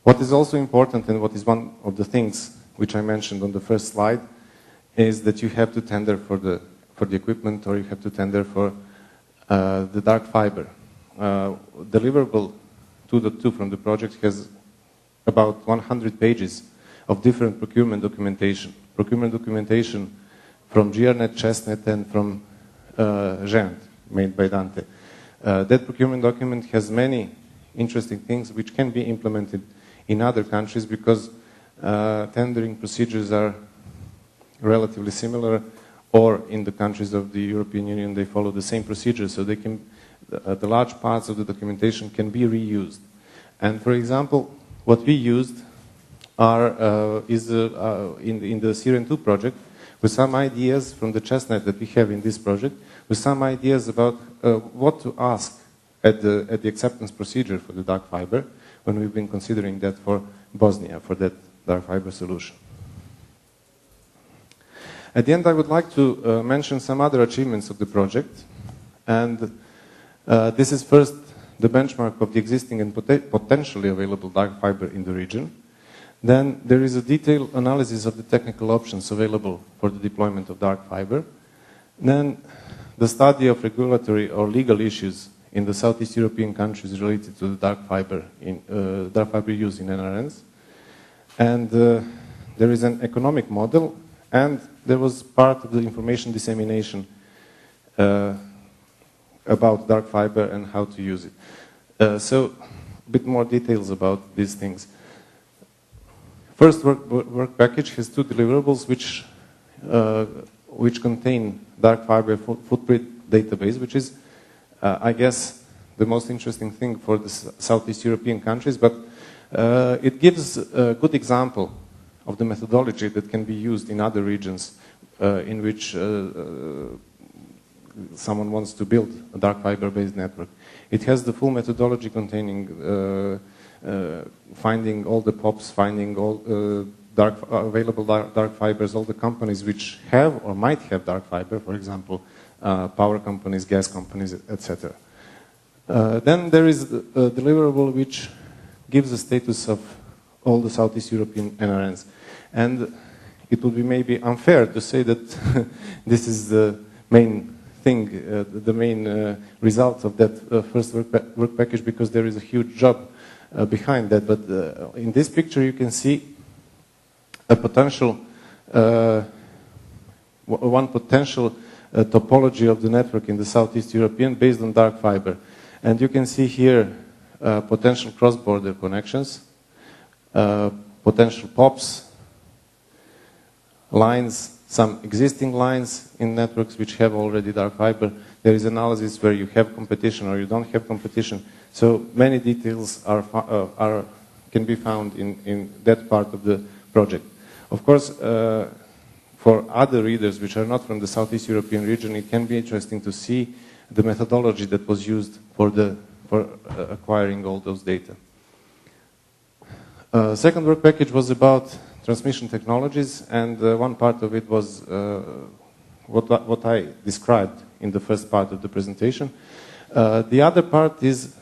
What is also important, and what is one of the things which I mentioned on the first slide, is that you have to tender for the equipment, or you have to tender for the dark fiber. Deliverable 2.2 from the project has about 100 pages of different procurement documentation. Procurement documentation from GRNet, Chestnut, and from Gent, made by Dante. That procurement document has many interesting things which can be implemented in other countries because tendering procedures are relatively similar, or in the countries of the European Union they follow the same procedure, so they can, the large parts of the documentation can be reused. And for example, what we used is in the CRN2 project, with some ideas from the chestnut that we have in this project, with some ideas about what to ask at the acceptance procedure for the dark fiber, when we've been considering that for Bosnia, for that dark fiber solution. At the end, I would like to mention some other achievements of the project. And this is first the benchmark of the existing and potentially available dark fiber in the region. Then there is a detailed analysis of the technical options available for the deployment of dark fiber. Then the study of regulatory or legal issues in the Southeast European countries related to the dark fiber use in NRNs. And there is an economic model, and there was part of the information dissemination about dark fiber and how to use it. So a bit more details about these things. First work package has two deliverables which contain dark fiber footprint database, which is, I guess, the most interesting thing for the Southeast European countries, but it gives a good example of the methodology that can be used in other regions in which someone wants to build a dark fiber-based network. It has the full methodology containing finding all the POPs, finding all available dark fibers, all the companies which have or might have dark fiber, for example, power companies, gas companies, etc. Then there is a deliverable which gives a status of all the Southeast European NRNs. And it would be maybe unfair to say that this is the main thing, the main result of that first work package, because there is a huge job behind that. But in this picture you can see a potential one potential topology of the network in the Southeast European based on dark fiber. And you can see here potential cross-border connections, potential POPs, lines, some existing lines in networks which have already dark fiber. There is analysis where you have competition or you don't have competition. So many details can be found in that part of the project. Of course, for other readers which are not from the Southeast European region, it can be interesting to see the methodology that was used for acquiring all those data. Second work package was about transmission technologies, and one part of it was what I described in the first part of the presentation. The other part is,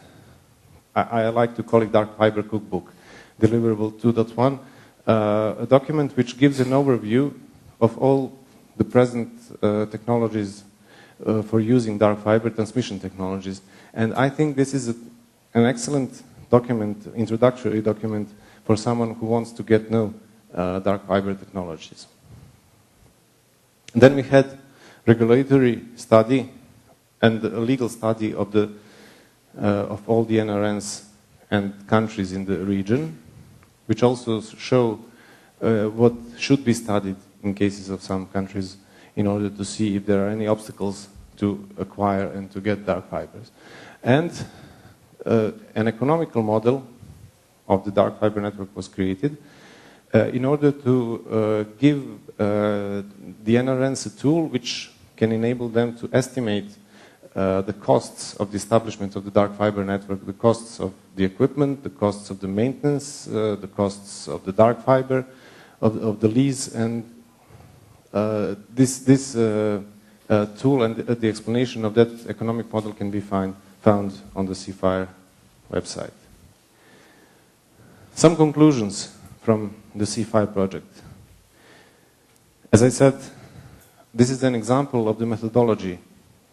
I like to call it Dark Fiber Cookbook, Deliverable 2.1, a document which gives an overview of all the present technologies for using dark fiber transmission technologies. And I think this is an excellent document, introductory document, for someone who wants to get to know dark fiber technologies. And then we had regulatory study and a legal study of all the NRNs and countries in the region, which also show what should be studied in cases of some countries in order to see if there are any obstacles to acquire and to get dark fibers. And an economical model of the dark fiber network was created in order to give the NRNs a tool which can enable them to estimate the costs of the establishment of the dark fiber network, the costs of the equipment, the costs of the maintenance, the costs of the dark fiber, of the lease, and this tool and the explanation of that economic model can be found on the CFIRE website. Some conclusions from the CFIRE project. As I said, this is an example of the methodology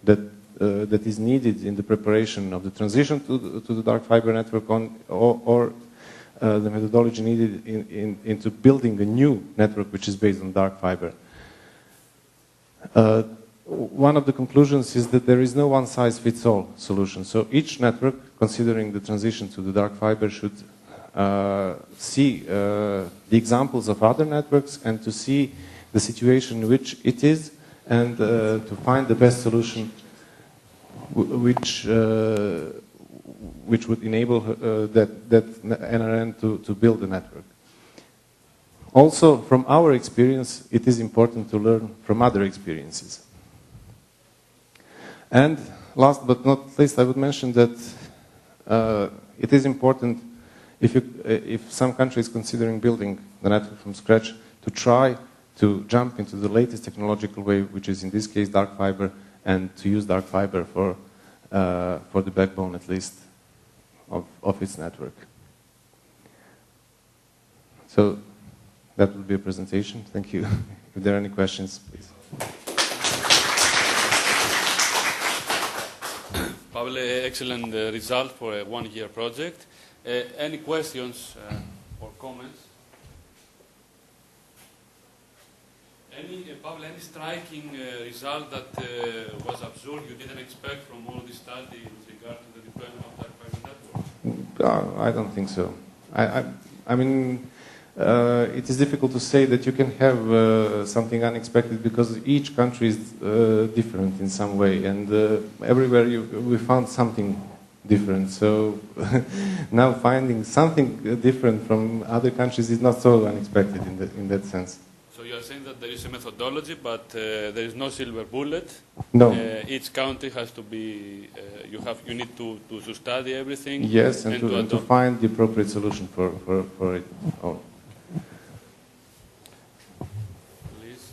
that is needed in the preparation of the transition to the dark fiber network or the methodology needed into building a new network which is based on dark fiber. One of the conclusions is that there is no one-size-fits-all solution. So each network, considering the transition to the dark fiber, should see the examples of other networks and to see the situation in which it is and to find the best solution which would enable that NRN to build a network. Also, from our experience, it is important to learn from other experiences. And last but not least, I would mention that it is important, if some country is considering building the network from scratch, to try to jump into the latest technological way, which is in this case dark fiber, and to use dark fiber for the backbone, at least, of its network. So that will be a presentation. Thank you. If there are any questions, please. Probably excellent result for a one-year project. Any questions or comments? Probably any striking result that was observed you didn't expect from all this study with regard to the deployment of dark fiber networks? I don't think so. I mean, it is difficult to say that you can have something unexpected because each country is different in some way, and everywhere we found something different. So now finding something different from other countries is not so unexpected in that sense. So you are saying that there is a methodology, but there is no silver bullet. No. Each country has to be. You need to study everything. Yes, and to find the appropriate solution for it all. Please.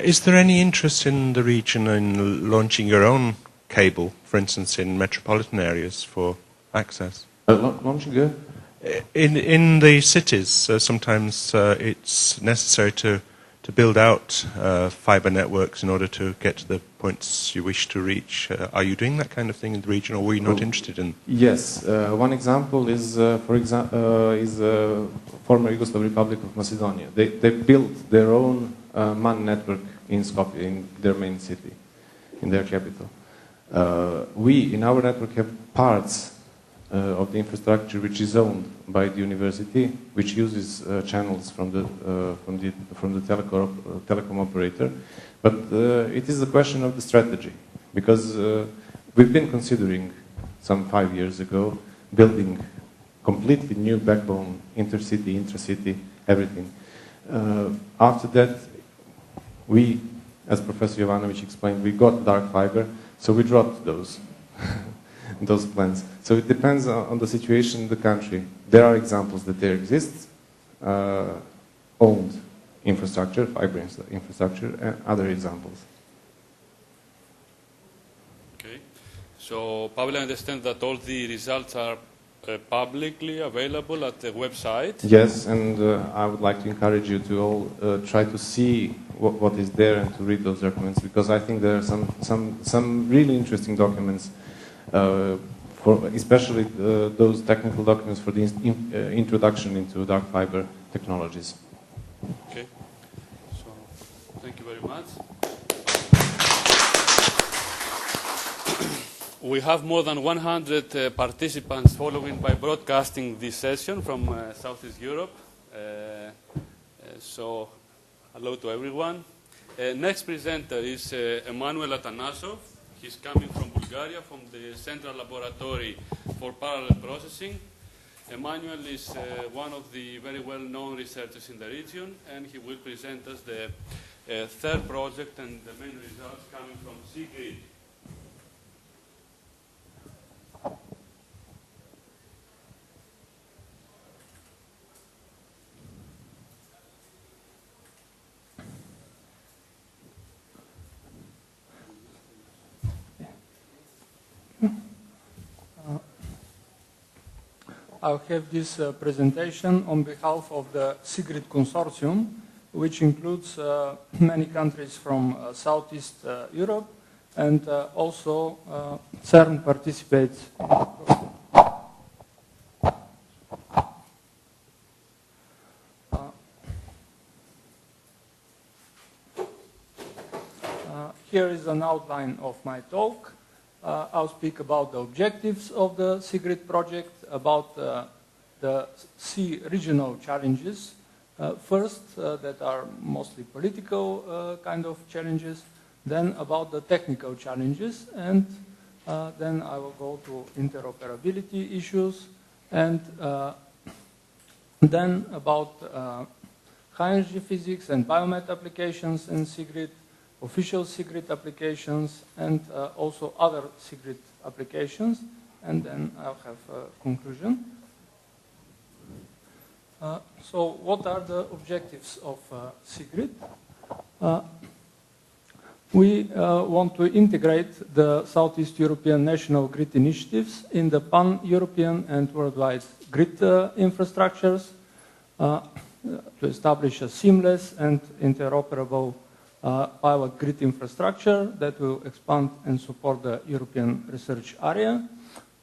Is there any interest in the region in launching your own cable, for instance, in metropolitan areas for access? Launching a? In the cities, sometimes it's necessary to to build out fiber networks in order to get to the points you wish to reach. Are you doing that kind of thing in the region, or were you not interested in? Yes. One example is, former Yugoslav Republic of Macedonia. They built their own MAN network in Skopje, in their main city, in their capital. We, in our network, have parts of the infrastructure which is owned by the university, which uses channels from the telecom operator. But it is a question of the strategy, because we've been considering some 5 years ago building completely new backbone, intercity, intracity, everything. After that, we, as Professor Jovanovic explained, we got dark fiber, so we dropped those those plans. So it depends on the situation in the country. There are examples that there exists owned infrastructure, fiber infrastructure, and other examples. Okay. So, Pavel, I understand that all the results are publicly available at the website. Yes, and I would like to encourage you to all try to see what is there and to read those documents, because I think there are some really interesting documents, especially those technical documents for the introduction into dark fiber technologies. Okay. So, thank you very much. We have more than 100 participants following by broadcasting this session from Southeast Europe. So, hello to everyone. Next presenter is Emmanuel Atanasov. He's coming from Bulgaria, from the Central Laboratory for Parallel Processing. Emmanuel is one of the very well-known researchers in the region, and he will present us the third project and the main results coming from C-Grid. I'll have this presentation on behalf of the c2a consortium, which includes many countries from Southeast Europe, and also CERN participates. Here is an outline of my talk. I'll speak about the objectives of the c2a project, about the C regional challenges, first that are mostly political kind of challenges, then about the technical challenges, and then I will go to interoperability issues, and then about high energy physics and biomet applications in c2a, official c2a applications, and also other c2a applications, and then I'll have a conclusion. So what are the objectives of c2a? We want to integrate the Southeast European national grid initiatives in the pan-European and worldwide grid infrastructures to establish a seamless and interoperable pilot grid infrastructure that will expand and support the European research area,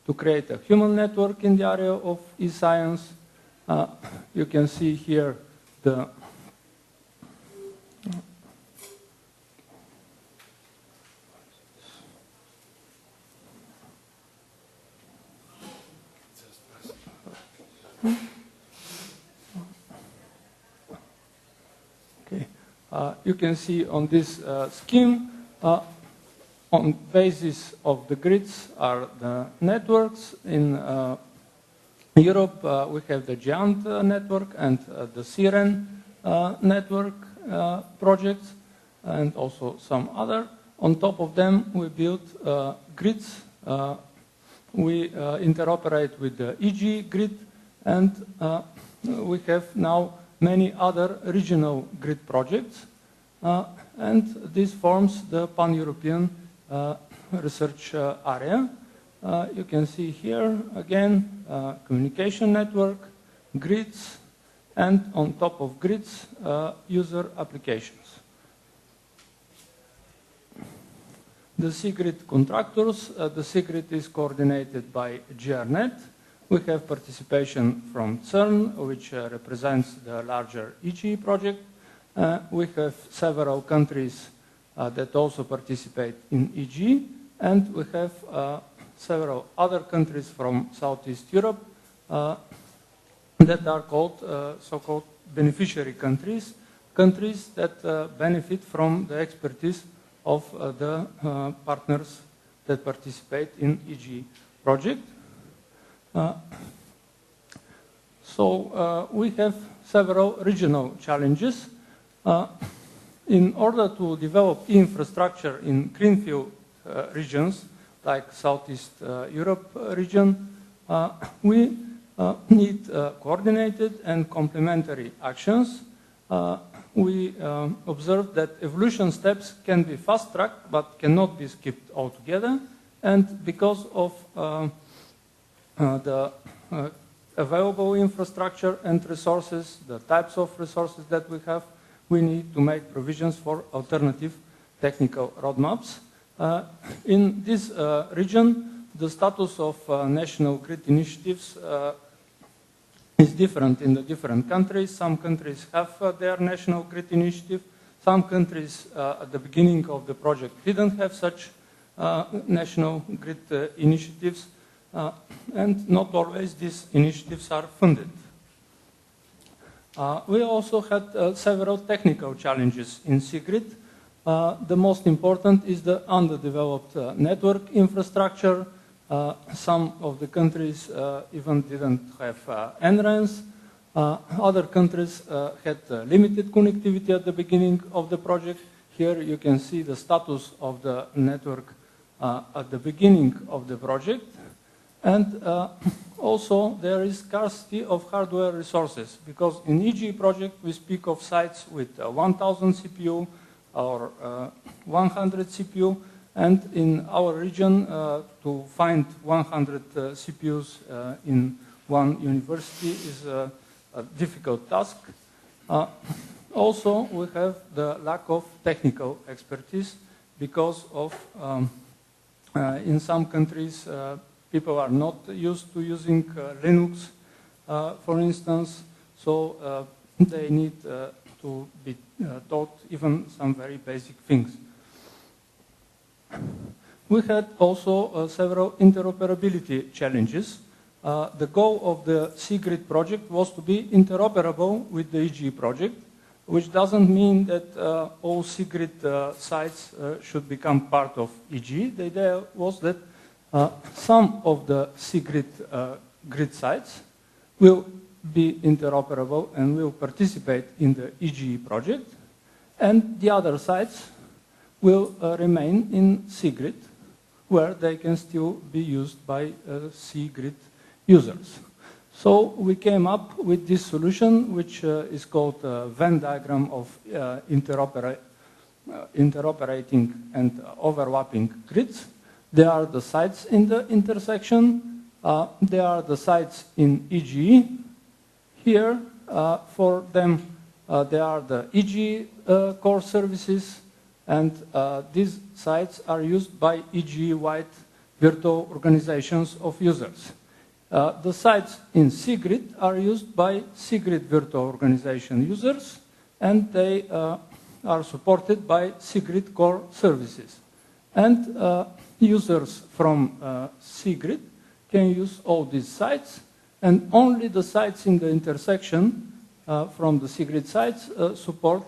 to create a human network in the area of e-science. You can see here the you can see on this scheme, on basis of the grids are the networks. In Europe, we have the GIANT network and the CERN network projects, and also some other. On top of them, we built grids. We interoperate with the EG grid, and we have now many other regional grid projects, and this forms the pan-European research area. You can see here again communication network, grids, and on top of grids, user applications. The C-grid contractors, the C-grid is coordinated by GRNet. We have participation from CERN, which represents the larger EG project. We have several countries that also participate in EG, and we have several other countries from Southeast Europe that are called so-called beneficiary countries, countries that benefit from the expertise of the partners that participate in EG project. So we have several regional challenges. In order to develop infrastructure in greenfield regions, like Southeast Europe region, we need coordinated and complementary actions. We observed that evolution steps can be fast-tracked but cannot be skipped altogether. And because of the available infrastructure and resources, the types of resources that we have, we need to make provisions for alternative technical roadmaps. In this region, the status of national grid initiatives is different in the different countries. Some countries have their national grid initiative. Some countries at the beginning of the project didn't have such national grid initiatives, and not always these initiatives are funded. We also had several technical challenges in C-grid. The most important is the underdeveloped network infrastructure. Some of the countries even didn't have NRANs. Other countries had limited connectivity at the beginning of the project. Here you can see the status of the network at the beginning of the project. And also there is scarcity of hardware resources, because in EG project we speak of sites with 1,000 CPU or 100 CPU, and in our region to find 100 CPUs in one university is a difficult task. Also we have the lack of technical expertise, because of in some countries people are not used to using Linux, for instance, so they need to be taught even some very basic things. We had also several interoperability challenges. The goal of the C-grid project was to be interoperable with the EG project, which doesn't mean that all C-grid sites should become part of EG. The idea was that some of the C-grid grid sites will be interoperable and will participate in the EG project, and the other sites will remain in C-grid, where they can still be used by C-grid users. So we came up with this solution, which is called a Venn diagram of interoperating and overlapping grids. There are the sites in the intersection. There are the sites in EG. Here, for them, there are the EG core services, and these sites are used by EG-wide virtual organizations of users. The sites in C-grid are used by C-grid virtual organization users, and they are supported by C-grid core services. And users from C-grid can use all these sites, and only the sites in the intersection from the C-grid sites support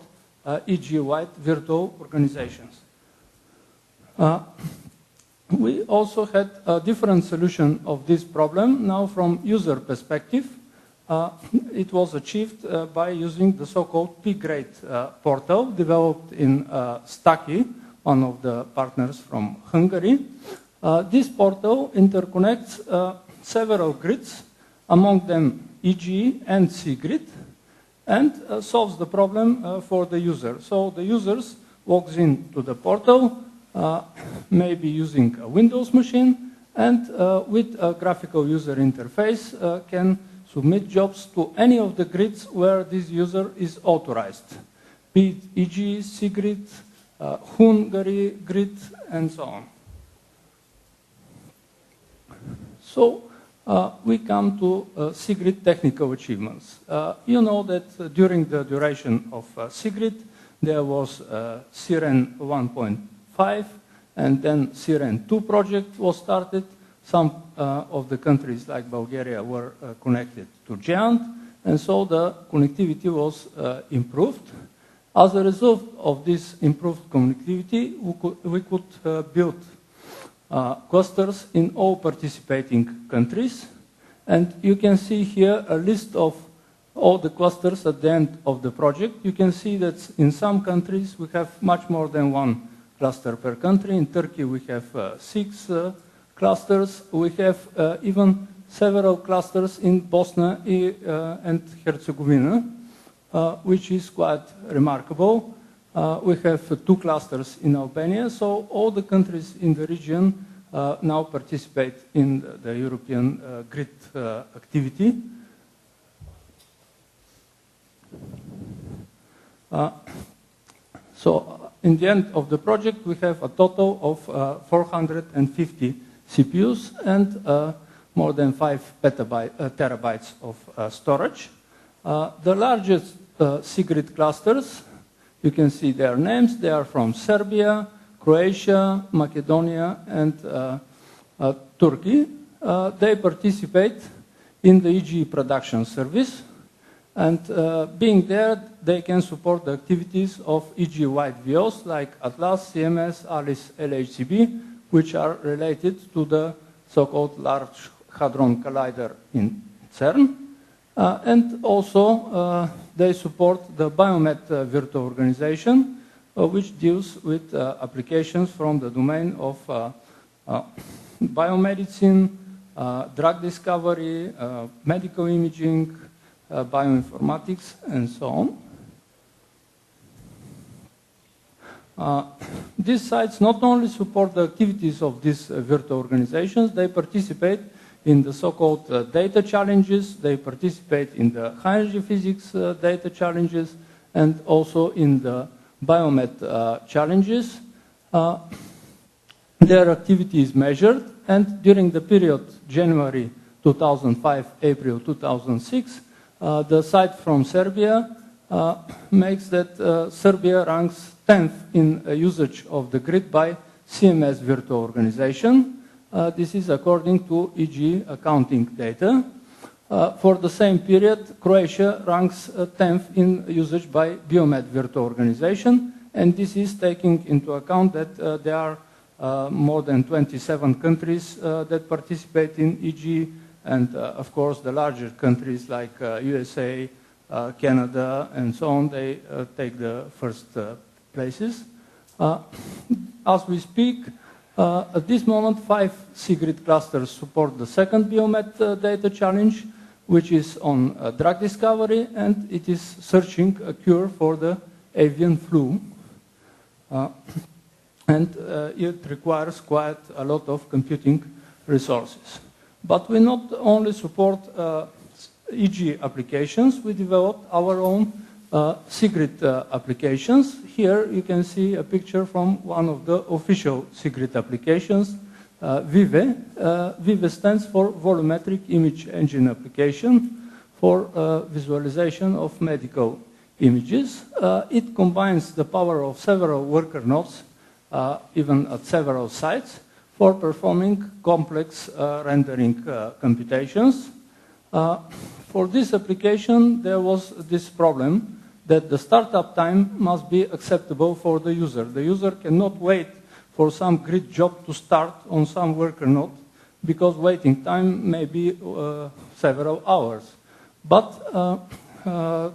EG-wide virtual organizations. We also had a different solution of this problem. Now, from user perspective, it was achieved by using the so-called P-grade portal developed in Staki, one of the partners from Hungary. This portal interconnects several grids, among them EG and C-grid, and solves the problem for the user. So the users logs into the portal, maybe using a Windows machine, and with a graphical user interface can submit jobs to any of the grids where this user is authorized, be it e.g. Sigrid, Hungary grid, and so on. So we come to Sigrid technical achievements. You know that during the duration of Sigrid, there was Siren 1.5, and then Siren 2 project was started. Some of the countries like Bulgaria were connected to GEANT, and so the connectivity was improved. As a result of this improved connectivity, we could build clusters in all participating countries. And you can see here a list of all the clusters at the end of the project. You can see that in some countries we have much more than one cluster per country. In Turkey we have 6 clusters. We have even several clusters in Bosnia and Herzegovina, which is quite remarkable. We have 2 clusters in Albania, so all the countries in the region now participate in the European grid activity. So in the end of the project, we have a total of 450 CPUs and more than 5 terabytes of storage. The largest Sigrid clusters, you can see their names. They are from Serbia, Croatia, Macedonia, and Turkey. They participate in the EG production service. And being there, they can support the activities of EG-wide VOs like Atlas, CMS, ALICE, LHCb, which are related to the so-called Large Hadron Collider in CERN. And also, they support the Biomed virtual organization, which deals with applications from the domain of biomedicine, drug discovery, medical imaging, bioinformatics, and so on. These sites not only support the activities of these virtual organizations, they participate in the so-called data challenges, they participate in the high-energy physics data challenges, and also in the biomed challenges. Their activity is measured, and during the period January 2005, April 2006, the site from Serbia makes that Serbia ranks 10th in usage of the grid by CMS virtual organization. This is according to EG accounting data. For the same period, Croatia ranks 10th in usage by Biomed virtual organization, and this is taking into account that there are more than 27 countries that participate in EG, and of course the larger countries like USA, Canada, and so on, they take the first places. As we speak, at this moment, 5 Sigrid clusters support the second Biomed data challenge, which is on drug discovery, and it is searching a cure for the avian flu. And it requires quite a lot of computing resources. But we not only support EG applications, we developed our own Sigrid applications. Here you can see a picture from one of the official Sigrid applications, VIVE. VIVE stands for Volumetric Image Engine Application for visualization of medical images. It combines the power of several worker nodes, even at several sites, for performing complex rendering computations. For this application, there was this problem that the startup time must be acceptable for the user. The user cannot wait for some grid job to start on some worker node, because waiting time may be several hours. But a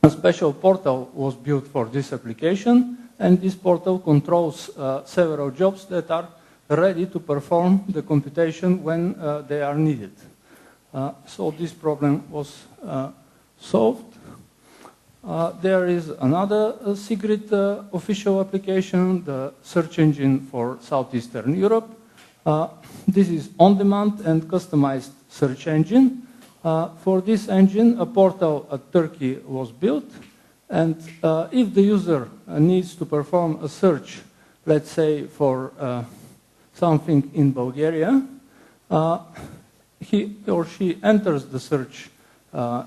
special portal was built for this application, and this portal controls several jobs that are ready to perform the computation when they are needed. So this problem was solved. There is another Sigrid official application, the search engine for Southeastern Europe. This is on-demand and customized search engine. For this engine, a portal at Turkey was built, and if the user needs to perform a search, let's say for something in Bulgaria, he or she enters the search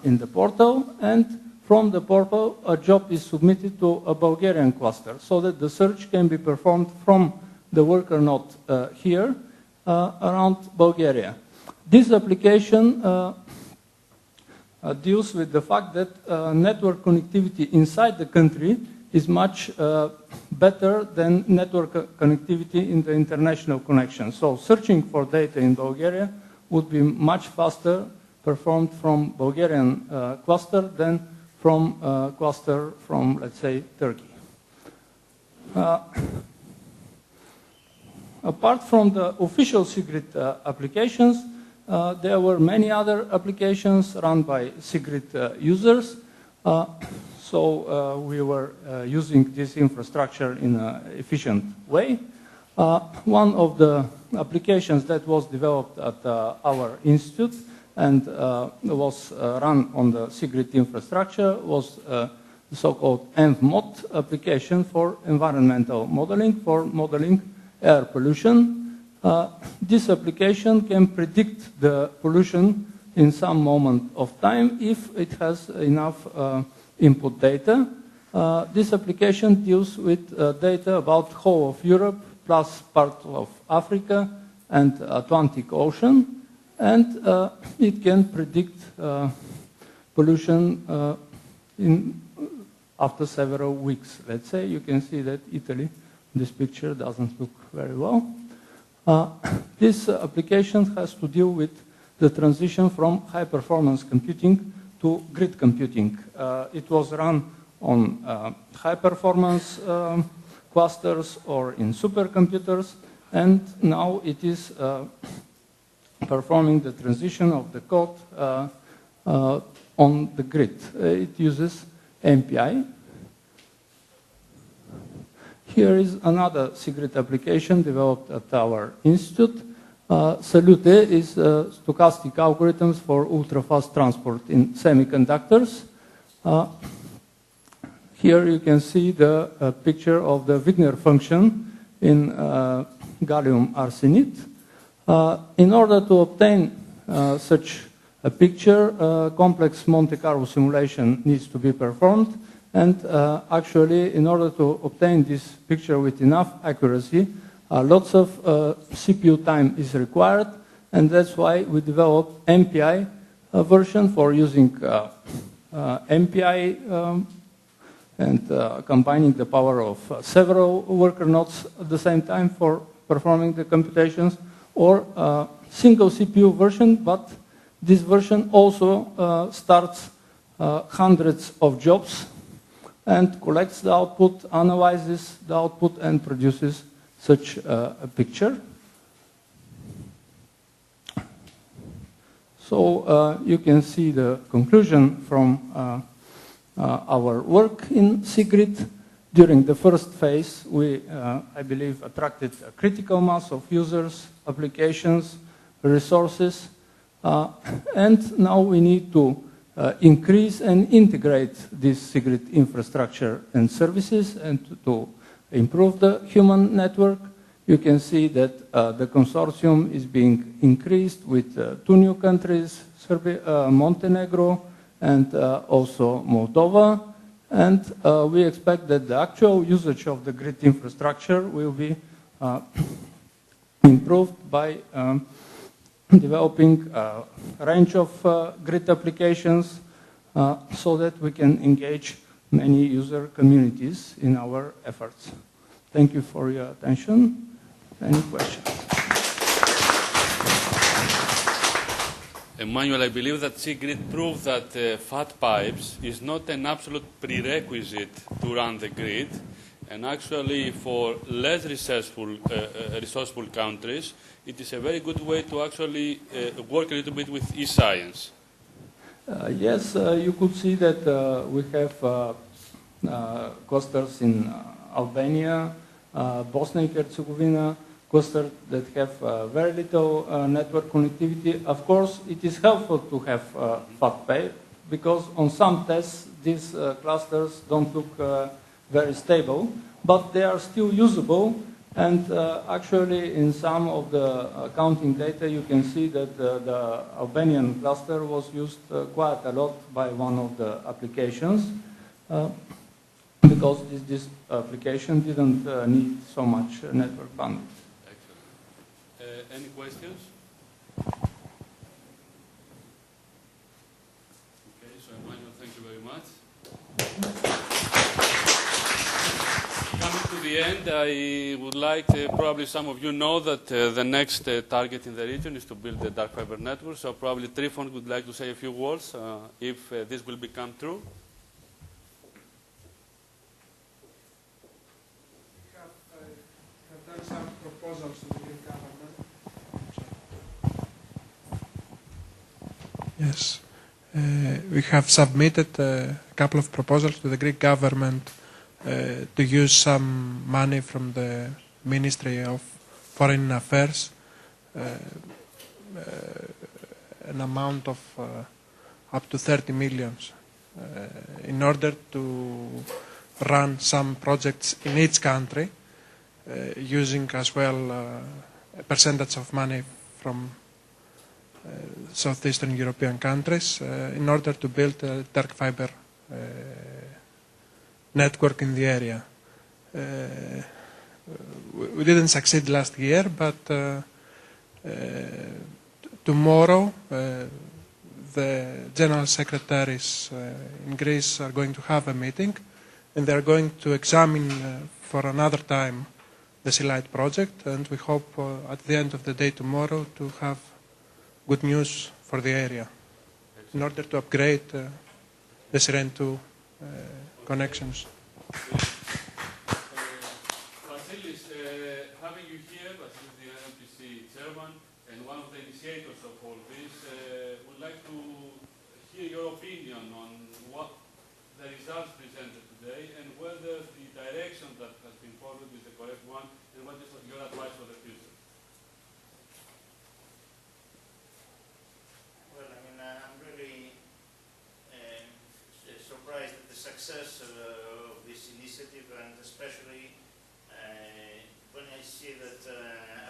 in the portal, and from the portal a job is submitted to a Bulgarian cluster so that the search can be performed from the worker node here around Bulgaria. This application deals with the fact that network connectivity inside the country is much better than network connectivity in the international connection. So searching for data in Bulgaria would be much faster performed from Bulgarian cluster than from cluster from, let's say, Turkey. Apart from the official SIGRID applications, there were many other applications run by SIGRID users. So we were using this infrastructure in an efficient way. One of the applications that was developed at our institute and was run on the SIGRID infrastructure was the so-called ENVMod application for environmental modeling, for modeling air pollution. This application can predict the pollution in some moment of time if it has enough input data. This application deals with data about the whole of Europe plus part of Africa and Atlantic Ocean, and it can predict pollution after several weeks. Let's say you can see that Italy, this picture doesn't look very well. This application has to deal with the transition from high-performance computing to grid computing. It was run on high-performance clusters or in supercomputers, and now it is performing the transition of the code on the grid. It uses MPI. Here is another SIGRID application developed at our institute. c2a is stochastic algorithms for ultra-fast transport in semiconductors. Here you can see the picture of the Wigner function in gallium arsenide. In order to obtain such a picture, complex Monte Carlo simulation needs to be performed. And actually, in order to obtain this picture with enough accuracy, lots of CPU time is required, and that's why we developed MPI version for using MPI and combining the power of several worker nodes at the same time for performing the computations, or single CPU version, but this version also starts hundreds of jobs and collects the output, analyzes the output, and produces such a picture. So you can see the conclusion from our work in SIGRID. During the first phase, we, I believe, attracted a critical mass of users, applications, resources, and now we need to increase and integrate this SIGRID infrastructure and services and to improve the human network. You can see that the consortium is being increased with 2 new countries, Serbia, Montenegro, and also Moldova. And we expect that the actual usage of the grid infrastructure will be improved by developing a range of grid applications so that we can engage many user communities in our efforts. Thank you for your attention. Any questions? Emmanuel, I believe that SIGRID proved that fat pipes is not an absolute prerequisite to run the grid, and actually for less resourceful countries, it is a very good way to actually work a little bit with e-science. Yes, you could see that we have clusters in Albania, Bosnia and Herzegovina, clusters that have very little network connectivity. Of course, it is helpful to have fat pay because on some tests these clusters don't look very stable, but they are still usable. And actually, in some of the counting data, you can see that the Albanian cluster was used quite a lot by one of the applications because this application didn't need so much network bandwidth. Excellent. Any questions? Okay, so Emmanuel, thank you very much. Coming to the end, I would like, probably some of you know that the next target in the region is to build a dark fiber network. So probably Trifon would like to say a few words if this will become true. We have done some proposals to the Greek government. Yes. We have submitted a couple of proposals to the Greek government to use some money from the Ministry of Foreign Affairs, an amount of up to 30 million in order to run some projects in each country, using as well a percentage of money from southeastern European countries in order to build a dark fiber network in the area. We didn't succeed last year, but tomorrow the general secretaries in Greece are going to have a meeting, and they are going to examine for another time the Silite project, and we hope at the end of the day tomorrow to have good news for the area in order to upgrade the Siren 2 connections. Vasilis, having you here, Vasilis, the NMPC chairman and one of the initiators of all this, would like to hear your opinion on what the results presented today and whether the direction that has been followed is the correct one, and what is your advice for the future? Well, I mean, I'm really surprised at the success of this initiative, and especially when I see that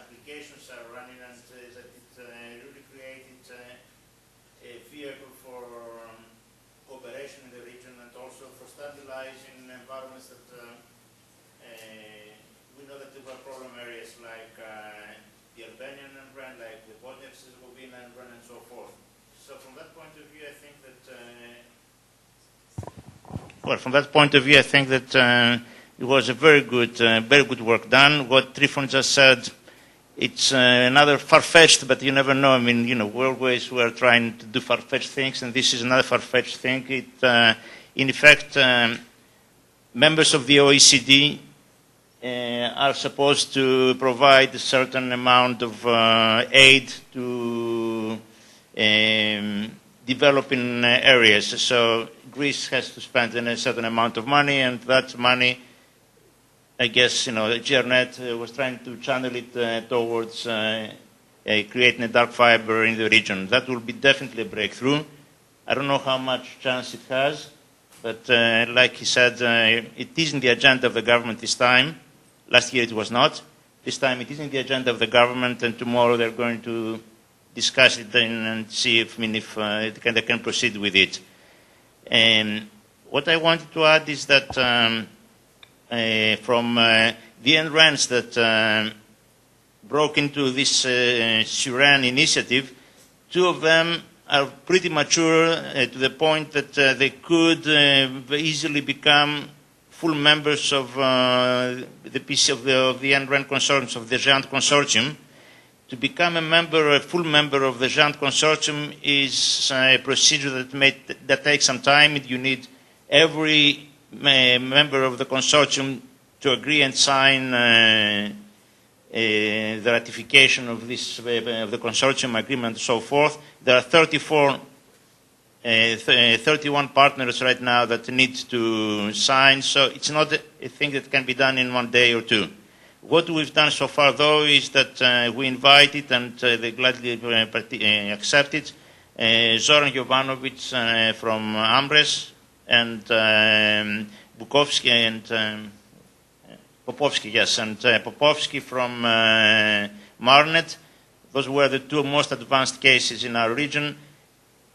applications are running and that it really created a vehicle for cooperation in the region and also for stabilizing environments that we know that there were problem areas like the Albanian environment, like the Bosnia-Herzegovina environment, and so forth. So from that point of view, I think that it was a very good work done. What Trifon just said, it's another far-fetched, but you never know. I mean, you know, we are trying to do far-fetched things, and this is another far-fetched thing. It, in effect, members of the OECD are supposed to provide a certain amount of aid to developing areas. So Greece has to spend a certain amount of money, and that money, I guess, you know, GRNet was trying to channel it towards creating a dark fiber in the region. That will be definitely a breakthrough. I don't know how much chance it has, but like he said, it is in the agenda of the government this time. Last year it was not. This time it is in the agenda of the government, and tomorrow they're going to discuss it and see if they can proceed with it. What I wanted to add is that from the NRANs that broke into this Siren initiative, 2 of them are pretty mature to the point that they could easily become full members of the PC of the NRAN consortium, of the GEANT consortium. To become a full member of the GEANT consortium is a procedure that takes some time. You need every member of the consortium to agree and sign the ratification of this of the consortium agreement and so forth. There are 31 partners right now that need to sign, so it's not a thing that can be done in one day or two. What we've done so far, though, is that we invited, and they gladly accepted, Zoran Jovanovic from Ambres, and Bukovsky and Popovsky, yes, and Popovsky from Marnet. Those were the two most advanced cases in our region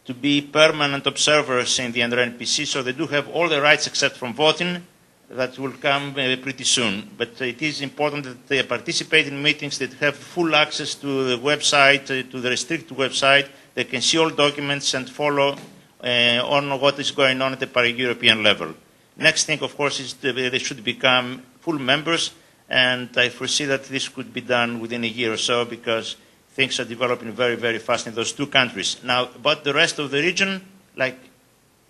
to be permanent observers in the NRNPC, so they do have all the rights except from voting. That will come pretty soon. But it is important that they participate in meetings, that have full access to the website, to the restricted website. They can see all documents and follow on what is going on at the pan-European level. Next thing, of course, is they should become full members, and I foresee that this could be done within a year or so, because things are developing very, very fast in those two countries. Now, about the rest of the region, like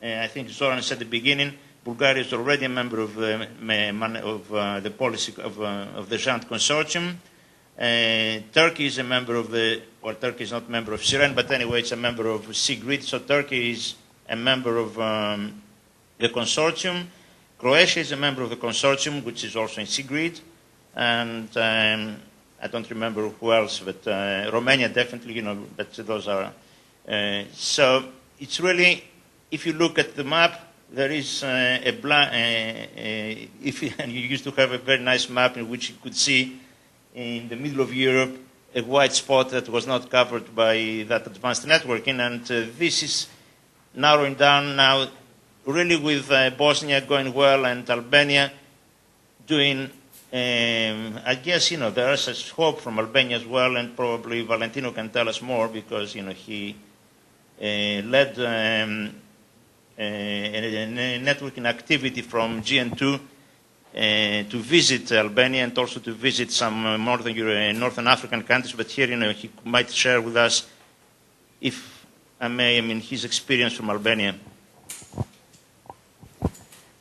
I think Zoran said at the beginning, Bulgaria is already a member of the policy of the JANT consortium. Turkey is a member of Turkey is not a member of Siren, but anyway, it's a member of Sigrid, so Turkey is a member of the consortium. Croatia is a member of the consortium, which is also in Sigrid, and I don't remember who else, but Romania definitely, but those are. So it's really, if you look at the map, there is you used to have a very nice map in which you could see in the middle of Europe a white spot that was not covered by that advanced networking, and this is narrowing down now, really with Bosnia going well and Albania doing, I guess, there is a hope from Albania as well, and probably Valentino can tell us more, because, he led a networking activity from GN2 to visit Albania and also to visit some Northern African countries. But here, he might share with us, if I may, his experience from Albania.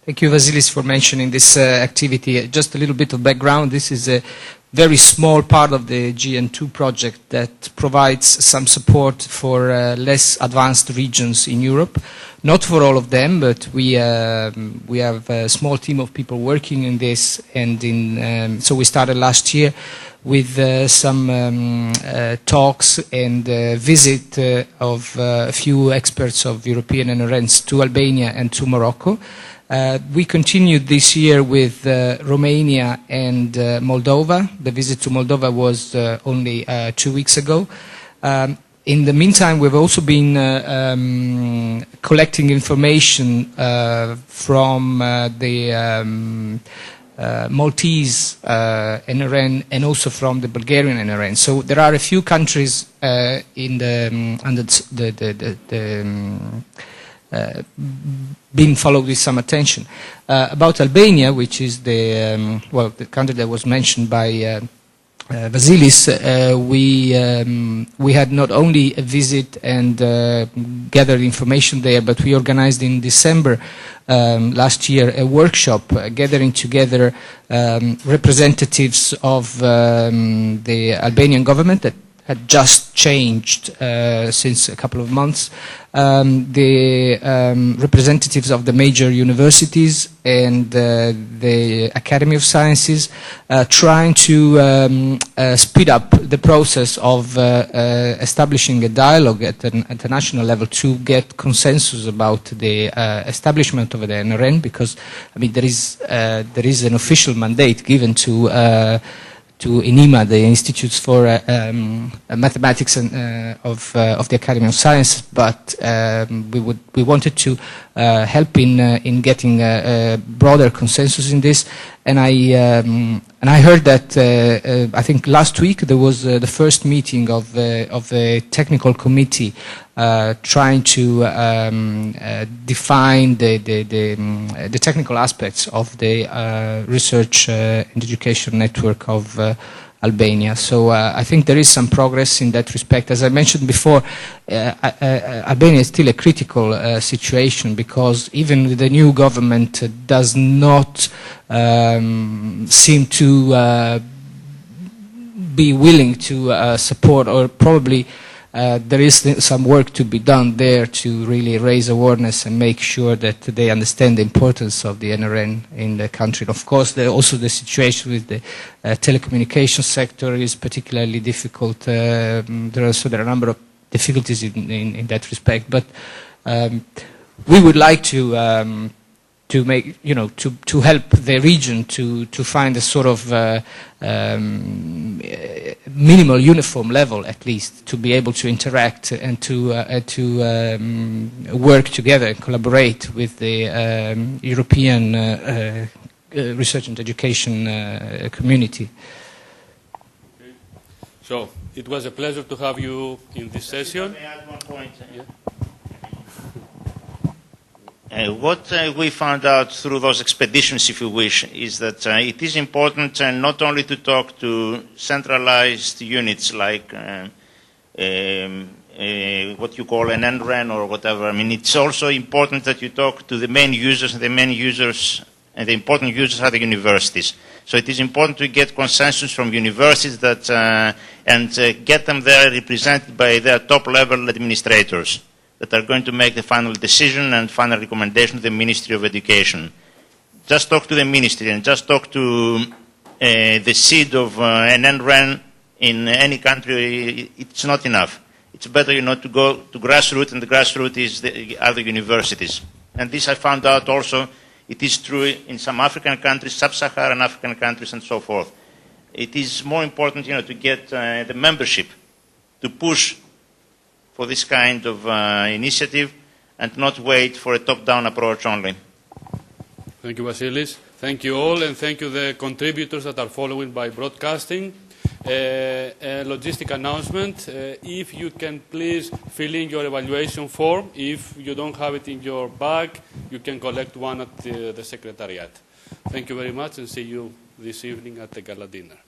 Thank you, Vasilis, for mentioning this activity. Just a little bit of background. This is a very small part of the GN2 project that provides some support for less advanced regions in Europe. Not for all of them, but we have a small team of people working in this, and so we started last year with some talks and visit of a few experts of European NRNs to Albania and to Morocco. We continued this year with Romania and Moldova. The visit to Moldova was only 2 weeks ago. In the meantime, we've also been collecting information from the Maltese NRN and also from the Bulgarian NRN. So there are a few countries being followed with some attention. About Albania, which is the country that was mentioned by Vasilis, we had not only a visit and gathered information there, but we organized in December last year a workshop gathering together representatives of the Albanian government that had just changed since a couple of months, the representatives of the major universities and the Academy of Sciences, trying to speed up the process of establishing a dialogue at an international level to get consensus about the establishment of the NRN, because there is an official mandate given to INIMA, the Institutes for Mathematics and of the Academy of Science, but we wanted to help in getting a broader consensus in this. And I heard that I think last week there was the first meeting of the technical committee trying to define the technical aspects of the research and education network of Albania. So I think there is some progress in that respect. As I mentioned before, Albania is still a critical situation, because even the new government does not seem to be willing to support, or probably there is some work to be done there to really raise awareness and make sure that they understand the importance of the NRN in the country. Of course, also the situation with the telecommunications sector is particularly difficult. There are a number of difficulties in that respect, but we would like to make, to help the region to find a sort of minimal uniform level, at least, to be able to interact and to work together and collaborate with the European research and education community. Okay. So it was a pleasure to have you in this session. Let me add one point. Yeah. What we found out through those expeditions, if you wish, is that it is important not only to talk to centralized units like what you call an NREN or whatever. I mean, it's also important that you talk to the main users, and the main users and the important users are the universities. So it is important to get consensus from universities that, and get them there represented by their top-level administrators that are going to make the final decision and final recommendation to the Ministry of Education. Just talk to the ministry and just talk to the seed of an NREN in any country. It's not enough. It's better, to go to grassroots, and the grassroots are the universities. And this I found out also, it is true in some African countries, sub-Saharan African countries, and so forth. It is more important, to get the membership to push for this kind of initiative and not wait for a top-down approach only. Thank you, Vasilis. Thank you all, and thank you the contributors that are following by broadcasting. A logistic announcement. If you can please fill in your evaluation form. If you don't have it in your bag, you can collect one at the Secretariat. Thank you very much, and see you this evening at the gala dinner.